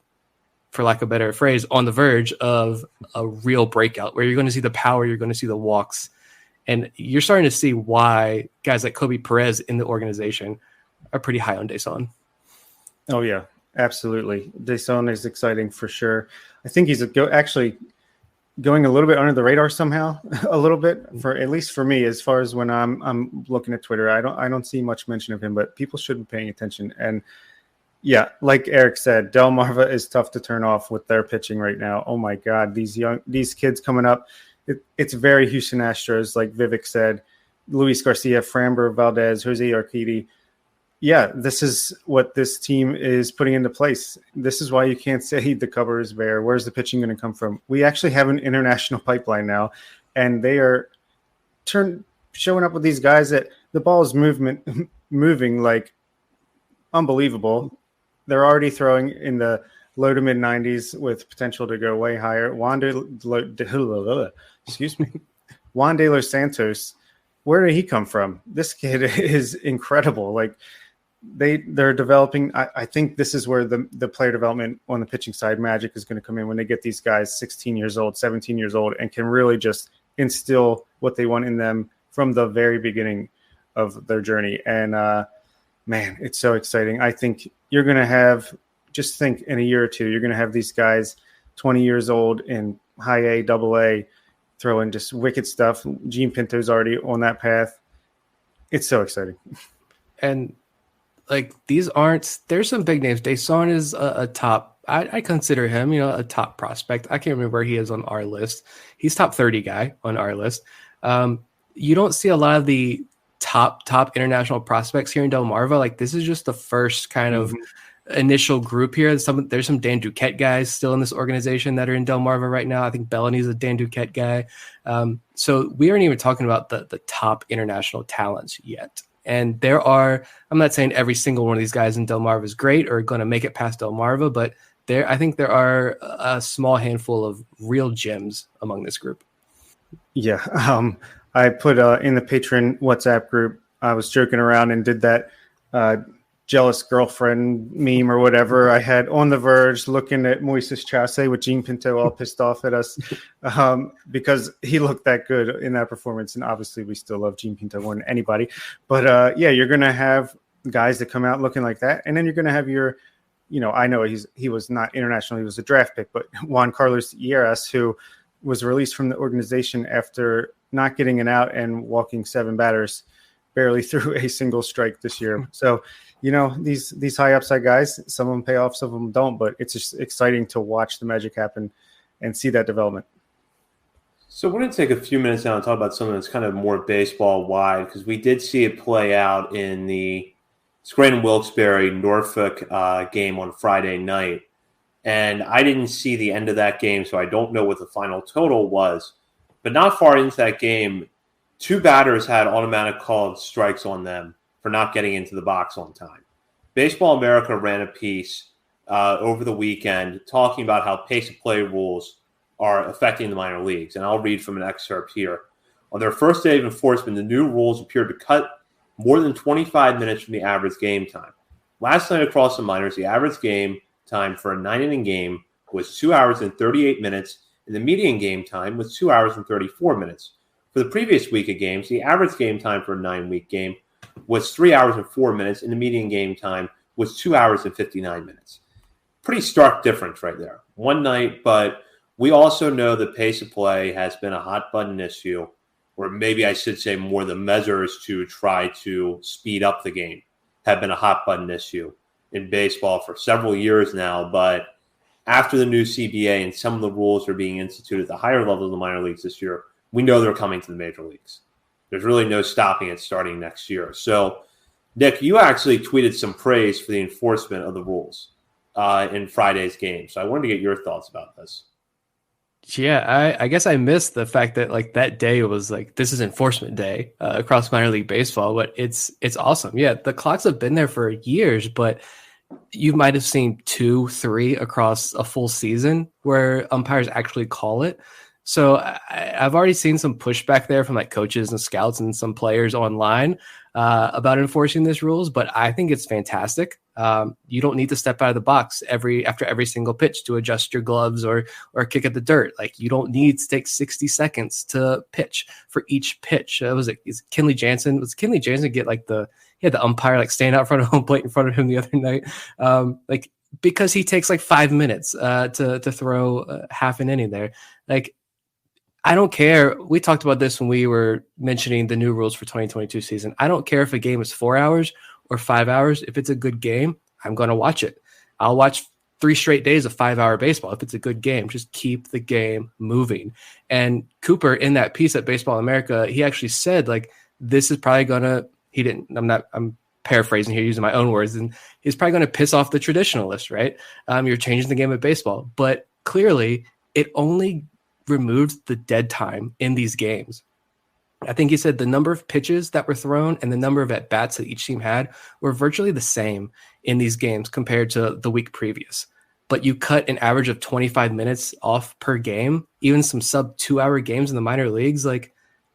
for lack of a better phrase, on the verge of a real breakout where you're going to see the power, you're going to see the walks. And you're starting to see why guys like Kobe Perez in the organization are pretty high on Deson. Oh, yeah. Absolutely. Deson is exciting for sure. I think he's actually going a little bit under the radar somehow, a little bit, for at least for me, as far as when I'm looking at Twitter. I don't see much mention of him, but people should be paying attention. And yeah, like Eric said, Delmarva is tough to turn off with their pitching right now. Oh my God, these kids coming up. It's very Houston Astros, like Vivek said. Luis Garcia, Framber Valdez, Jose Urquidy. Yeah, this is what this team is putting into place. This is why you can't say the cover is bare. Where's the pitching going to come from? We actually have an international pipeline now, and they are showing up with these guys that the ball is moving like unbelievable. They're already throwing in the low to mid 90s with potential to go way higher. Juan de los Santos, where did he come from? This kid is incredible. Like, they're developing. I think this is where the player development on the pitching side magic is going to come in when they get these guys 16 years old, 17 years old, and can really just instill what they want in them from the very beginning of their journey. And man, it's so exciting. I think you're going to have, just think in a year or two, you're going to have these guys 20 years old in high A, double A, throwing just wicked stuff. Gene Pinto's already on that path. It's so exciting. And like, there's some big names. Deson is a top, I consider him, a top prospect. I can't remember where he is on our list. He's top 30 guy on our list. You don't see a lot of the top international prospects here in Delmarva. Like, this is just the first kind of initial group here. There's some Dan Duquette guys still in this organization that are in Delmarva right now. I think Bellamy's a Dan Duquette guy. So we aren't even talking about the top international talents yet. And I'm not saying every single one of these guys in Delmarva is great or going to make it past Delmarva, but I think there are a small handful of real gems among this group. Yeah. I put in the patron WhatsApp group, I was joking around and did that jealous girlfriend meme or whatever. I had on the Verge looking at Moises Chasse with Gene Pinto all pissed off at us because he looked that good in that performance. And obviously we still love Gene Pinto more than anybody. But yeah, you're going to have guys that come out looking like that. And then you're going to have your, I know he was not international. He was a draft pick, but Juan Carlos Hieras, who was released from the organization after not getting an out and walking 7 batters, barely threw a single strike this year. So, these high upside guys, some of them pay off, some of them don't, but it's just exciting to watch the magic happen and see that development. So we're going to take a few minutes now and talk about something that's kind of more baseball wide, because we did see it play out in the Scranton-Wilkes-Barre Norfolk game on Friday night. And I didn't see the end of that game, so I don't know what the final total was. But not far into that game, 2 batters had automatic called strikes on them for not getting into the box on time. Baseball America ran a piece over the weekend talking about how pace of play rules are affecting the minor leagues. And I'll read from an excerpt here. On their first day of enforcement, the new rules appeared to cut more than 25 minutes from the average game time. Last night across the minors, the average game time for a 9-inning game was 2 hours and 38 minutes, and the median game time was 2 hours and 34 minutes. For the previous week of games, the average game time for a 9-week game was 3 hours and 4 minutes, and the median game time was 2 hours and 59 minutes. Pretty stark difference right there. One night, but we also know the pace of play has been a hot button issue, or maybe I should say more the measures to try to speed up the game have been a hot button issue in baseball for several years now. But after the new CBA and some of the rules are being instituted at the higher levels of the minor leagues this year, we know they're coming to the major leagues. There's really no stopping it starting next year. So, Nick, you actually tweeted some praise for the enforcement of the rules in Friday's game. So I wanted to get your thoughts about this. Yeah, I guess I missed the fact that that day was this is enforcement day across minor league baseball, but it's awesome. Yeah, the clocks have been there for years, but you might have seen 2, 3 across a full season where umpires actually call it. So I've already seen some pushback there from coaches and scouts and some players online about enforcing these rules, but I think it's fantastic. You don't need to step out of the box after every single pitch to adjust your gloves or kick at the dirt. You don't need to take 60 seconds to pitch for each pitch. Is Kenley Jansen? Was Kenley Jansen get he had the umpire stand out front of home plate in front of him the other night? Because he takes 5 minutes to throw half an inning there. I don't care. We talked about this when we were mentioning the new rules for 2022 season. I don't care if a game is 4 hours or 5 hours. If it's a good game, I'm going to watch it. I'll watch 3 straight days of 5-hour baseball. If it's a good game, just keep the game moving. And Cooper, in that piece at Baseball America, he actually said, this is probably going to, I'm paraphrasing here using my own words, and he's probably going to piss off the traditionalists, right? You're changing the game of baseball. But clearly, it only removed the dead time in these games. I think he said the number of pitches that were thrown and the number of at-bats that each team had were virtually the same in these games compared to the week previous. But you cut an average of 25 minutes off per game, even some sub 2-hour games in the minor leagues. I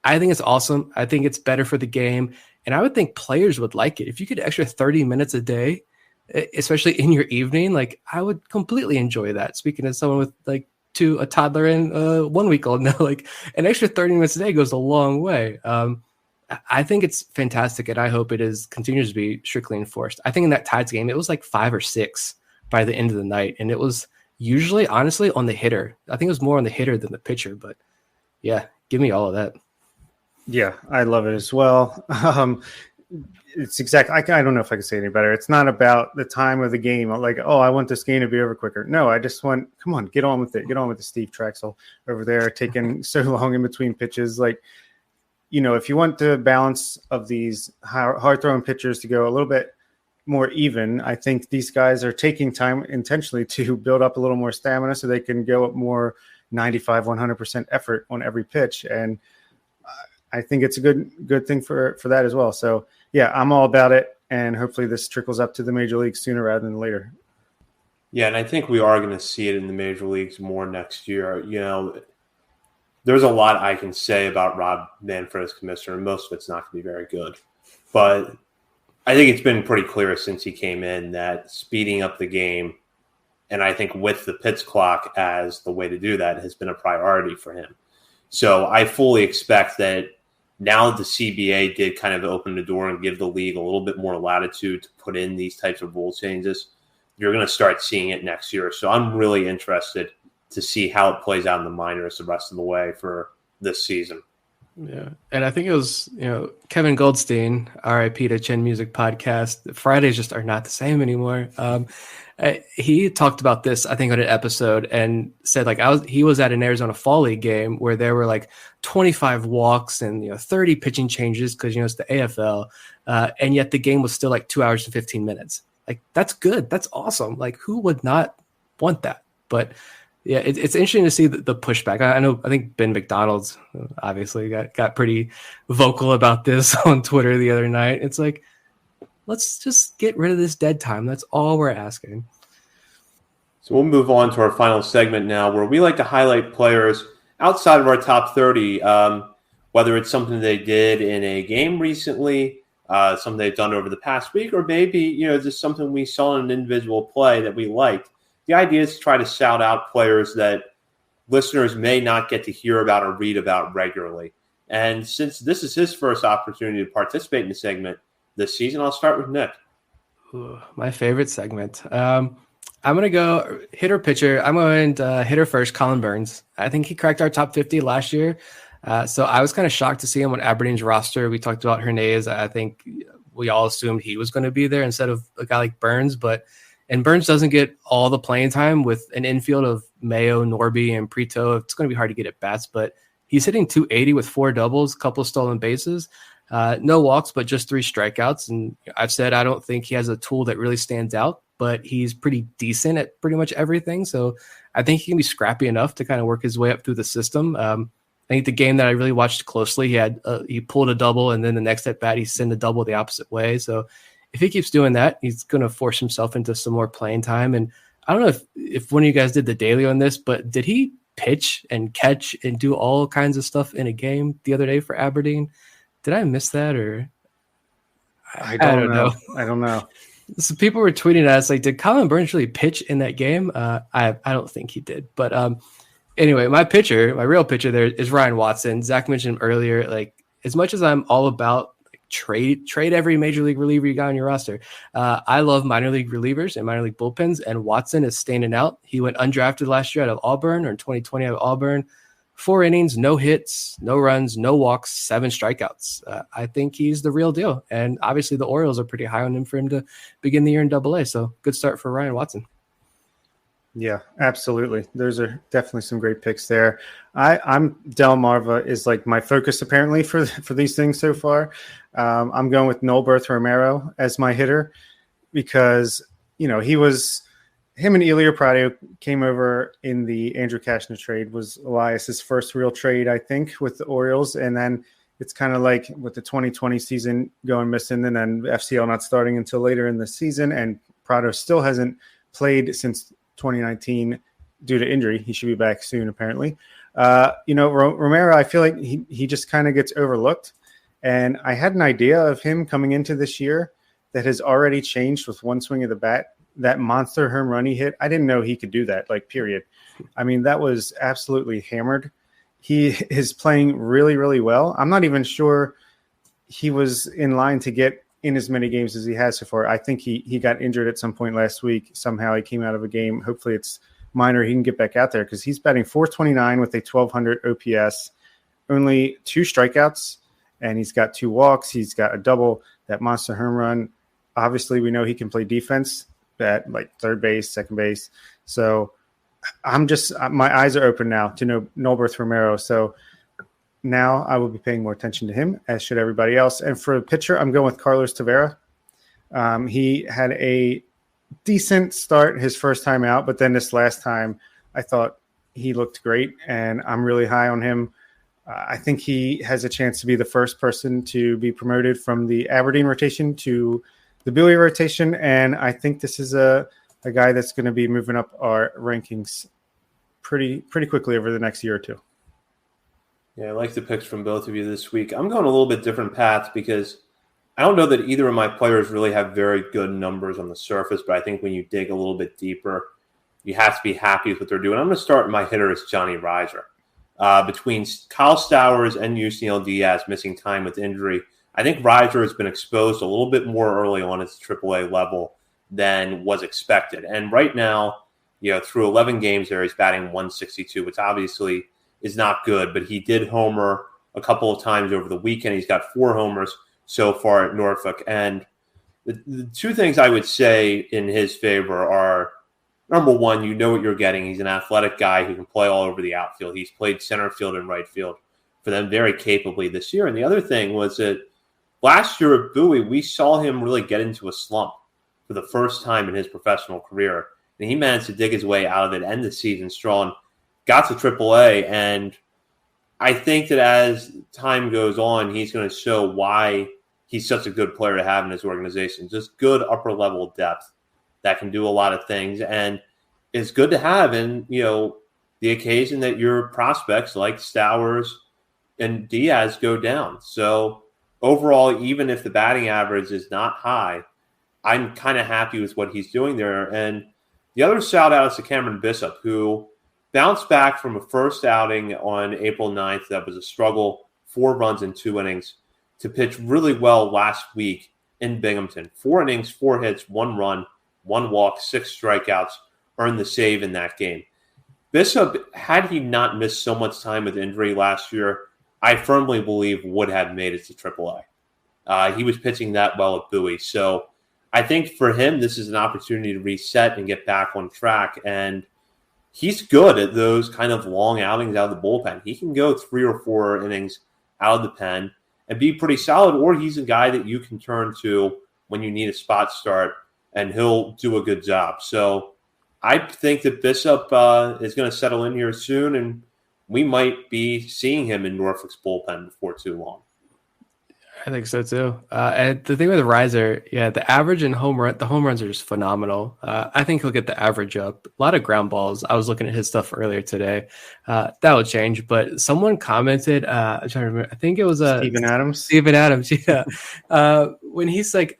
think it's awesome. I think it's better for the game. And I would think players would like it. If you could extra 30 minutes a day, especially in your evening, I would completely enjoy that. Speaking as someone with to a toddler and a 1-week-old now, an extra 30 minutes a day goes a long way. I think it's fantastic, and I hope it continues to be strictly enforced. I think in that Tides game, it was 5 or 6 by the end of the night, and it was usually, honestly, on the hitter. I think it was more on the hitter than the pitcher, but yeah, give me all of that. Yeah, I love it as well. It's exactly, I don't know if I can say any better. It's not about the time of the game. I want this game to be over quicker. No, I just want, come on, get on with it. Get on with the Steve Traxel over there, taking so long in between pitches. If you want the balance of these hard throwing pitchers to go a little bit more even, I think these guys are taking time intentionally to build up a little more stamina so they can go up more 95, 100% effort on every pitch. And I think it's a good thing for that as well. So yeah, I'm all about it. And hopefully this trickles up to the major leagues sooner rather than later. Yeah, and I think we are going to see it in the major leagues more next year. There's a lot I can say about Rob Manfred as commissioner, and most of it's not going to be very good. But I think it's been pretty clear since he came in that speeding up the game, and I think with the pitch clock as the way to do that, has been a priority for him. So I fully expect that now that the CBA did kind of open the door and give the league a little bit more latitude to put in these types of rule changes, you're going to start seeing it next year. So I'm really interested to see how it plays out in the minors the rest of the way for this season. Yeah. And I think it was, Kevin Goldstein, RIP to Chin Music Podcast. Fridays just are not the same anymore. He talked about this, I think, on an episode and said he was at an Arizona Fall League game where there were like 25 walks and 30 pitching changes because it's the AFL, and yet the game was still like 2 hours and 15 minutes. Like, that's good. That's awesome. Like, who would not want that? But yeah, it's interesting to see the pushback. I think Ben McDonald's obviously got pretty vocal about this on Twitter the other night. It's like, let's just get rid of this dead time. That's all we're asking. So we'll move on to our final segment now, where we like to highlight players outside of our top 30, whether it's something they did in a game recently, something they've done over the past week, or maybe, just something we saw in an individual play that we liked. The idea is to try to shout out players that listeners may not get to hear about or read about regularly. And since this is his first opportunity to participate in the segment this season, I'll start with Nick. Ooh, my favorite segment. I'm going to go hitter pitcher. I'm going to hitter first, Colin Burns. I think he cracked our top 50 last year. So I was kind of shocked to see him on Aberdeen's roster. We talked about Hernandez. I think we all assumed he was going to be there instead of a guy like Burns. And Burns doesn't get all the playing time with an infield of Mayo, Norby, and Prito. It's going to be hard to get at bats, but he's hitting 280 with 4 doubles, a couple of stolen bases, no walks, but just 3 strikeouts. And I've said I don't think he has a tool that really stands out, but he's pretty decent at pretty much everything. So I think he can be scrappy enough to kind of work his way up through the system. I think the game that I really watched closely, he pulled a double, and then the next at bat, he sent a double the opposite way. So if he keeps doing that, he's going to force himself into some more playing time. And I don't know if one of you guys did the daily on this, but did he pitch and catch and do all kinds of stuff in a game the other day for Aberdeen? Did I miss that, or I don't know. I don't know. So people were tweeting at us like, did Colin Burns really pitch in that game? I don't think he did. But anyway, my real pitcher there is Ryan Watson. Zach mentioned him earlier. Like, as much as I'm all about trade every major league reliever you got on your roster, I love minor league relievers and minor league bullpens, and Watson is standing out. He went undrafted last year out of Auburn, or in 2020 out of Auburn. 4 innings, no hits, no runs, no walks, 7 strikeouts. I think he's the real deal. And obviously the Orioles are pretty high on him for him to begin the year in AA. So good start for Ryan Watson. Yeah, absolutely. Those are definitely some great picks there. I'm Delmarva is like my focus apparently for these things so far. I'm going with Nolberth Romero as my hitter because, him and Elio Prado came over in the Andrew Cashner trade. Was Elias's first real trade, I think, with the Orioles. And then it's kind of like with the 2020 season going missing and then FCL not starting until later in the season. And Prado still hasn't played since 2019 due to injury. He should be back soon, apparently. Romero, I feel like he just kind of gets overlooked. And I had an idea of him coming into this year that has already changed with one swing of the bat. That monster home run he hit, I didn't know he could do that, period. I mean, that was absolutely hammered. He is playing really, really well. I'm not even sure he was in line to get in as many games as he has so far. I think he got injured at some point last week. Somehow he came out of a game. Hopefully it's minor. He can get back out there because he's batting .429 with a 1,200 OPS, only 2 strikeouts, and he's got 2 walks. He's got a double, that monster home run. Obviously, we know he can play defense at third base, second base. So my eyes are open now to know Nolberth Romero. So now I will be paying more attention to him, as should everybody else. And for a pitcher, I'm going with Carlos Tavera. He had a decent start his first time out, but then this last time I thought he looked great, and I'm really high on him. I think he has a chance to be the first person to be promoted from the Aberdeen rotation to the Bowie rotation, and I think this is a a guy that's going to be moving up our rankings pretty quickly over the next year or two. Yeah, I like the picks from both of you this week. I'm going a little bit different path because I don't know that either of my players really have very good numbers on the surface, but I think when you dig a little bit deeper, you have to be happy with what they're doing. I'm going to start my hitter as Johnny Reiser. Between Kyle Stowers and Yusniel Diaz missing time with injury, I think Reiser has been exposed a little bit more early on at the AAA level than was expected. And right now, through 11 games there, he's batting 162, which obviously is not good, but he did homer a couple of times over the weekend. He's got 4 homers so far at Norfolk. And the two things I would say in his favor are, number one, you know what you're getting. He's an athletic guy who can play all over the outfield. He's played center field and right field for them very capably this year. And the other thing was that last year at Bowie, we saw him really get into a slump for the first time in his professional career. And he managed to dig his way out of it, end the season strong, got to AAA. And I think that as time goes on, he's going to show why he's such a good player to have in his organization. Just good upper-level depth that can do a lot of things. And it's good to have in, the occasion that your prospects like Stowers and Diaz go down. So overall, even if the batting average is not high, I'm kind of happy with what he's doing there. And the other shout out is to Cameron Bishop, who bounced back from a first outing on April 9th. That was a struggle, 4 runs in 2 innings, to pitch really well last week in Binghamton. 4 innings, 4 hits, 1 run, 1 walk, 6 strikeouts, earned the save in that game. Bishop, had he not missed so much time with injury last year, I firmly believe would have made it to AAA. He was pitching that well at Bowie. So I think for him, this is an opportunity to reset and get back on track. And he's good at those kind of long outings out of the bullpen. He can go 3 or 4 innings out of the pen and be pretty solid, or he's a guy that you can turn to when you need a spot start, and he'll do a good job. So I think that Bishop is going to settle in here soon, and we might be seeing him in Norfolk's bullpen before too long. I think so too. And the thing with Reiser, the average and the home runs are just phenomenal. I think he'll get the average up. A lot of ground balls. I was looking at his stuff earlier today. That will change. But someone commented, I'm trying to remember, I think it was Steven Adams, yeah. When he's like,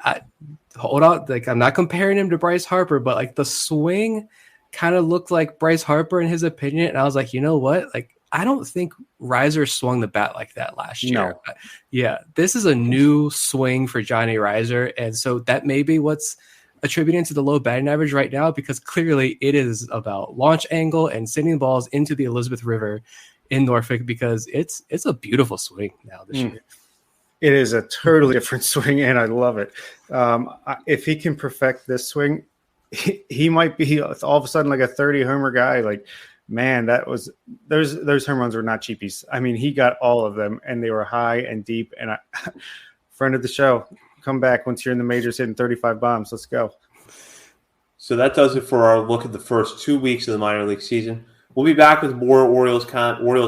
hold on, like I'm not comparing him to Bryce Harper, but like the swing kind of looked like Bryce Harper in his opinion. And I was like, you know what? Like, I don't think Reiser swung the bat like that last year. No. Yeah, this is a new swing for Johnny Reiser. And so that may be what's attributing to the low batting average right now, because clearly it is about launch angle and sending balls into the Elizabeth River in Norfolk, because it's a beautiful swing now this year. It is a totally different swing, and I love it. If he can perfect this swing, he might be all of a sudden like a 30 homer guy. Like, man, those home runs were not cheapies. I mean, he got all of them, and they were high and deep. And friend of the show, come back once you're in the majors hitting 35 bombs. Let's go. So that does it for our look at the first 2 weeks of the minor league season. We'll be back with more Orioles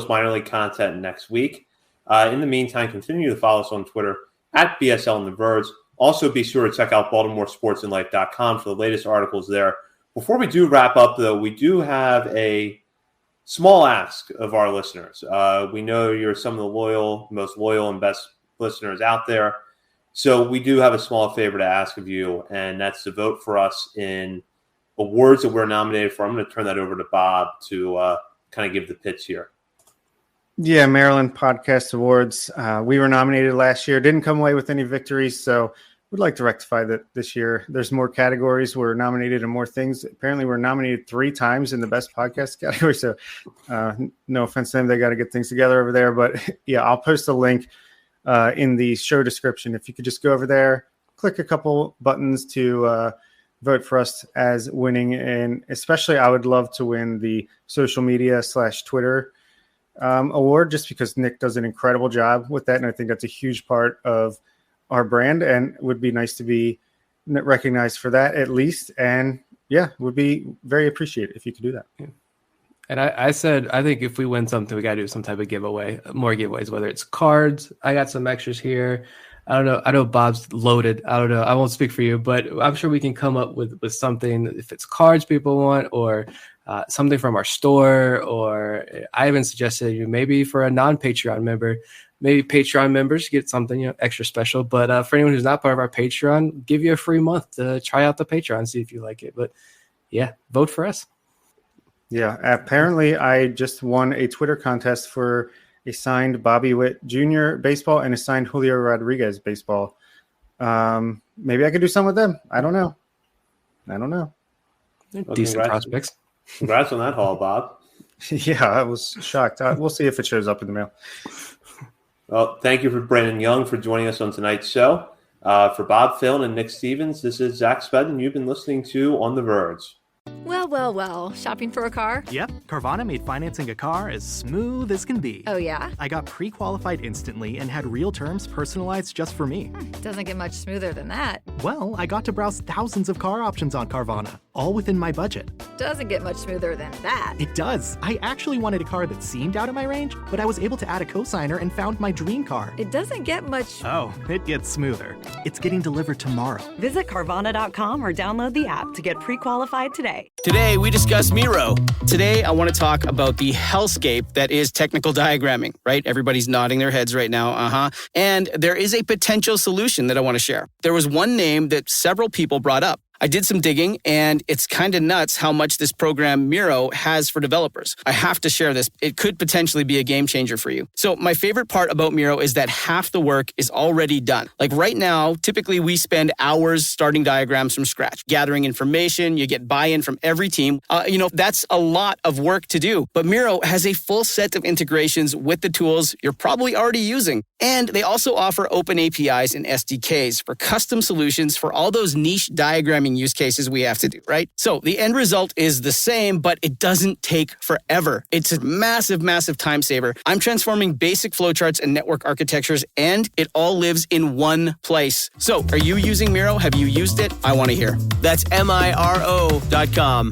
minor league content next week. In the meantime, continue to follow us on Twitter at BSL and The Verge. Also, be sure to check out BaltimoreSportsAndLife.com for the latest articles there. Before we do wrap up, though, we do have a small ask of our listeners. We know you're some of the most loyal and best listeners out there. So we do have a small favor to ask of you, and that's to vote for us in awards that we're nominated for. I'm going to turn that over to Bob to kind of give the pitch here. Yeah, Maryland Podcast Awards. We were nominated last year. Didn't come away with any victories, so we'd like to rectify that this year. There's more categories. We're nominated in more things. Apparently, we're nominated 3 times in the best podcast category. So no offense to them. They got to get things together over there. But yeah, I'll post a link in the show description. If you could just go over there, click a couple buttons to vote for us as winning. And especially, I would love to win the social media / Twitter award, just because Nick does an incredible job with that. And I think that's a huge part of our brand, and it would be nice to be recognized for that at least. And yeah, would be very appreciated if you could do that. Yeah. And I said, I think if we win something, we got to do some type of giveaway, more giveaways, whether it's cards. I got some extras here. I don't know. I know Bob's loaded. I don't know. I won't speak for you, but I'm sure we can come up with something, if it's cards people want, or something from our store, or I even suggested maybe for a non-Patreon member, maybe Patreon members get something extra special. But for anyone who's not part of our Patreon, give you a free month to try out the Patreon, see if you like it. But yeah, vote for us. Yeah, apparently I just won a Twitter contest for a signed Bobby Witt Jr. baseball and a signed Julio Rodriguez baseball. Maybe I could do something with them. I don't know. Well, Decent prospects. Congrats on that haul, Bob. Yeah, I was shocked. We'll see if it shows up in the mail. Well, thank you for Brandon Young for joining us on tonight's show. For Bob Phil and Nick Stevens, this is Zach Spedden. You've been listening to On the Verge. Well. Shopping for a car? Yep. Carvana made financing a car as smooth as can be. Oh, yeah? I got pre-qualified instantly and had real terms personalized just for me. Doesn't get much smoother than that. Well, I got to browse thousands of car options on Carvana, all within my budget. Doesn't get much smoother than that. It does. I actually wanted a car that seemed out of my range, but I was able to add a cosigner and found my dream car. It doesn't get much... Oh, it gets smoother. It's getting delivered tomorrow. Visit Carvana.com or download the app to get pre-qualified today. Today, we discuss Miro. Today, I want to talk about the hellscape that is technical diagramming, right? Everybody's nodding their heads right now, And there is a potential solution that I want to share. There was one name that several people brought up. I did some digging, and it's kind of nuts how much this program Miro has for developers. I have to share this. It could potentially be a game changer for you. So my favorite part about Miro is that half the work is already done. Like right now, typically we spend hours starting diagrams from scratch, gathering information. You get buy-in from every team. That's a lot of work to do. But Miro has a full set of integrations with the tools you're probably already using. And they also offer open APIs and SDKs for custom solutions for all those niche diagramming use cases we have to do, right? So the end result is the same, but it doesn't take forever. It's a massive, massive time saver. I'm transforming basic flowcharts and network architectures, and it all lives in one place. So are you using Miro? Have you used it? I want to hear. That's Miro.com.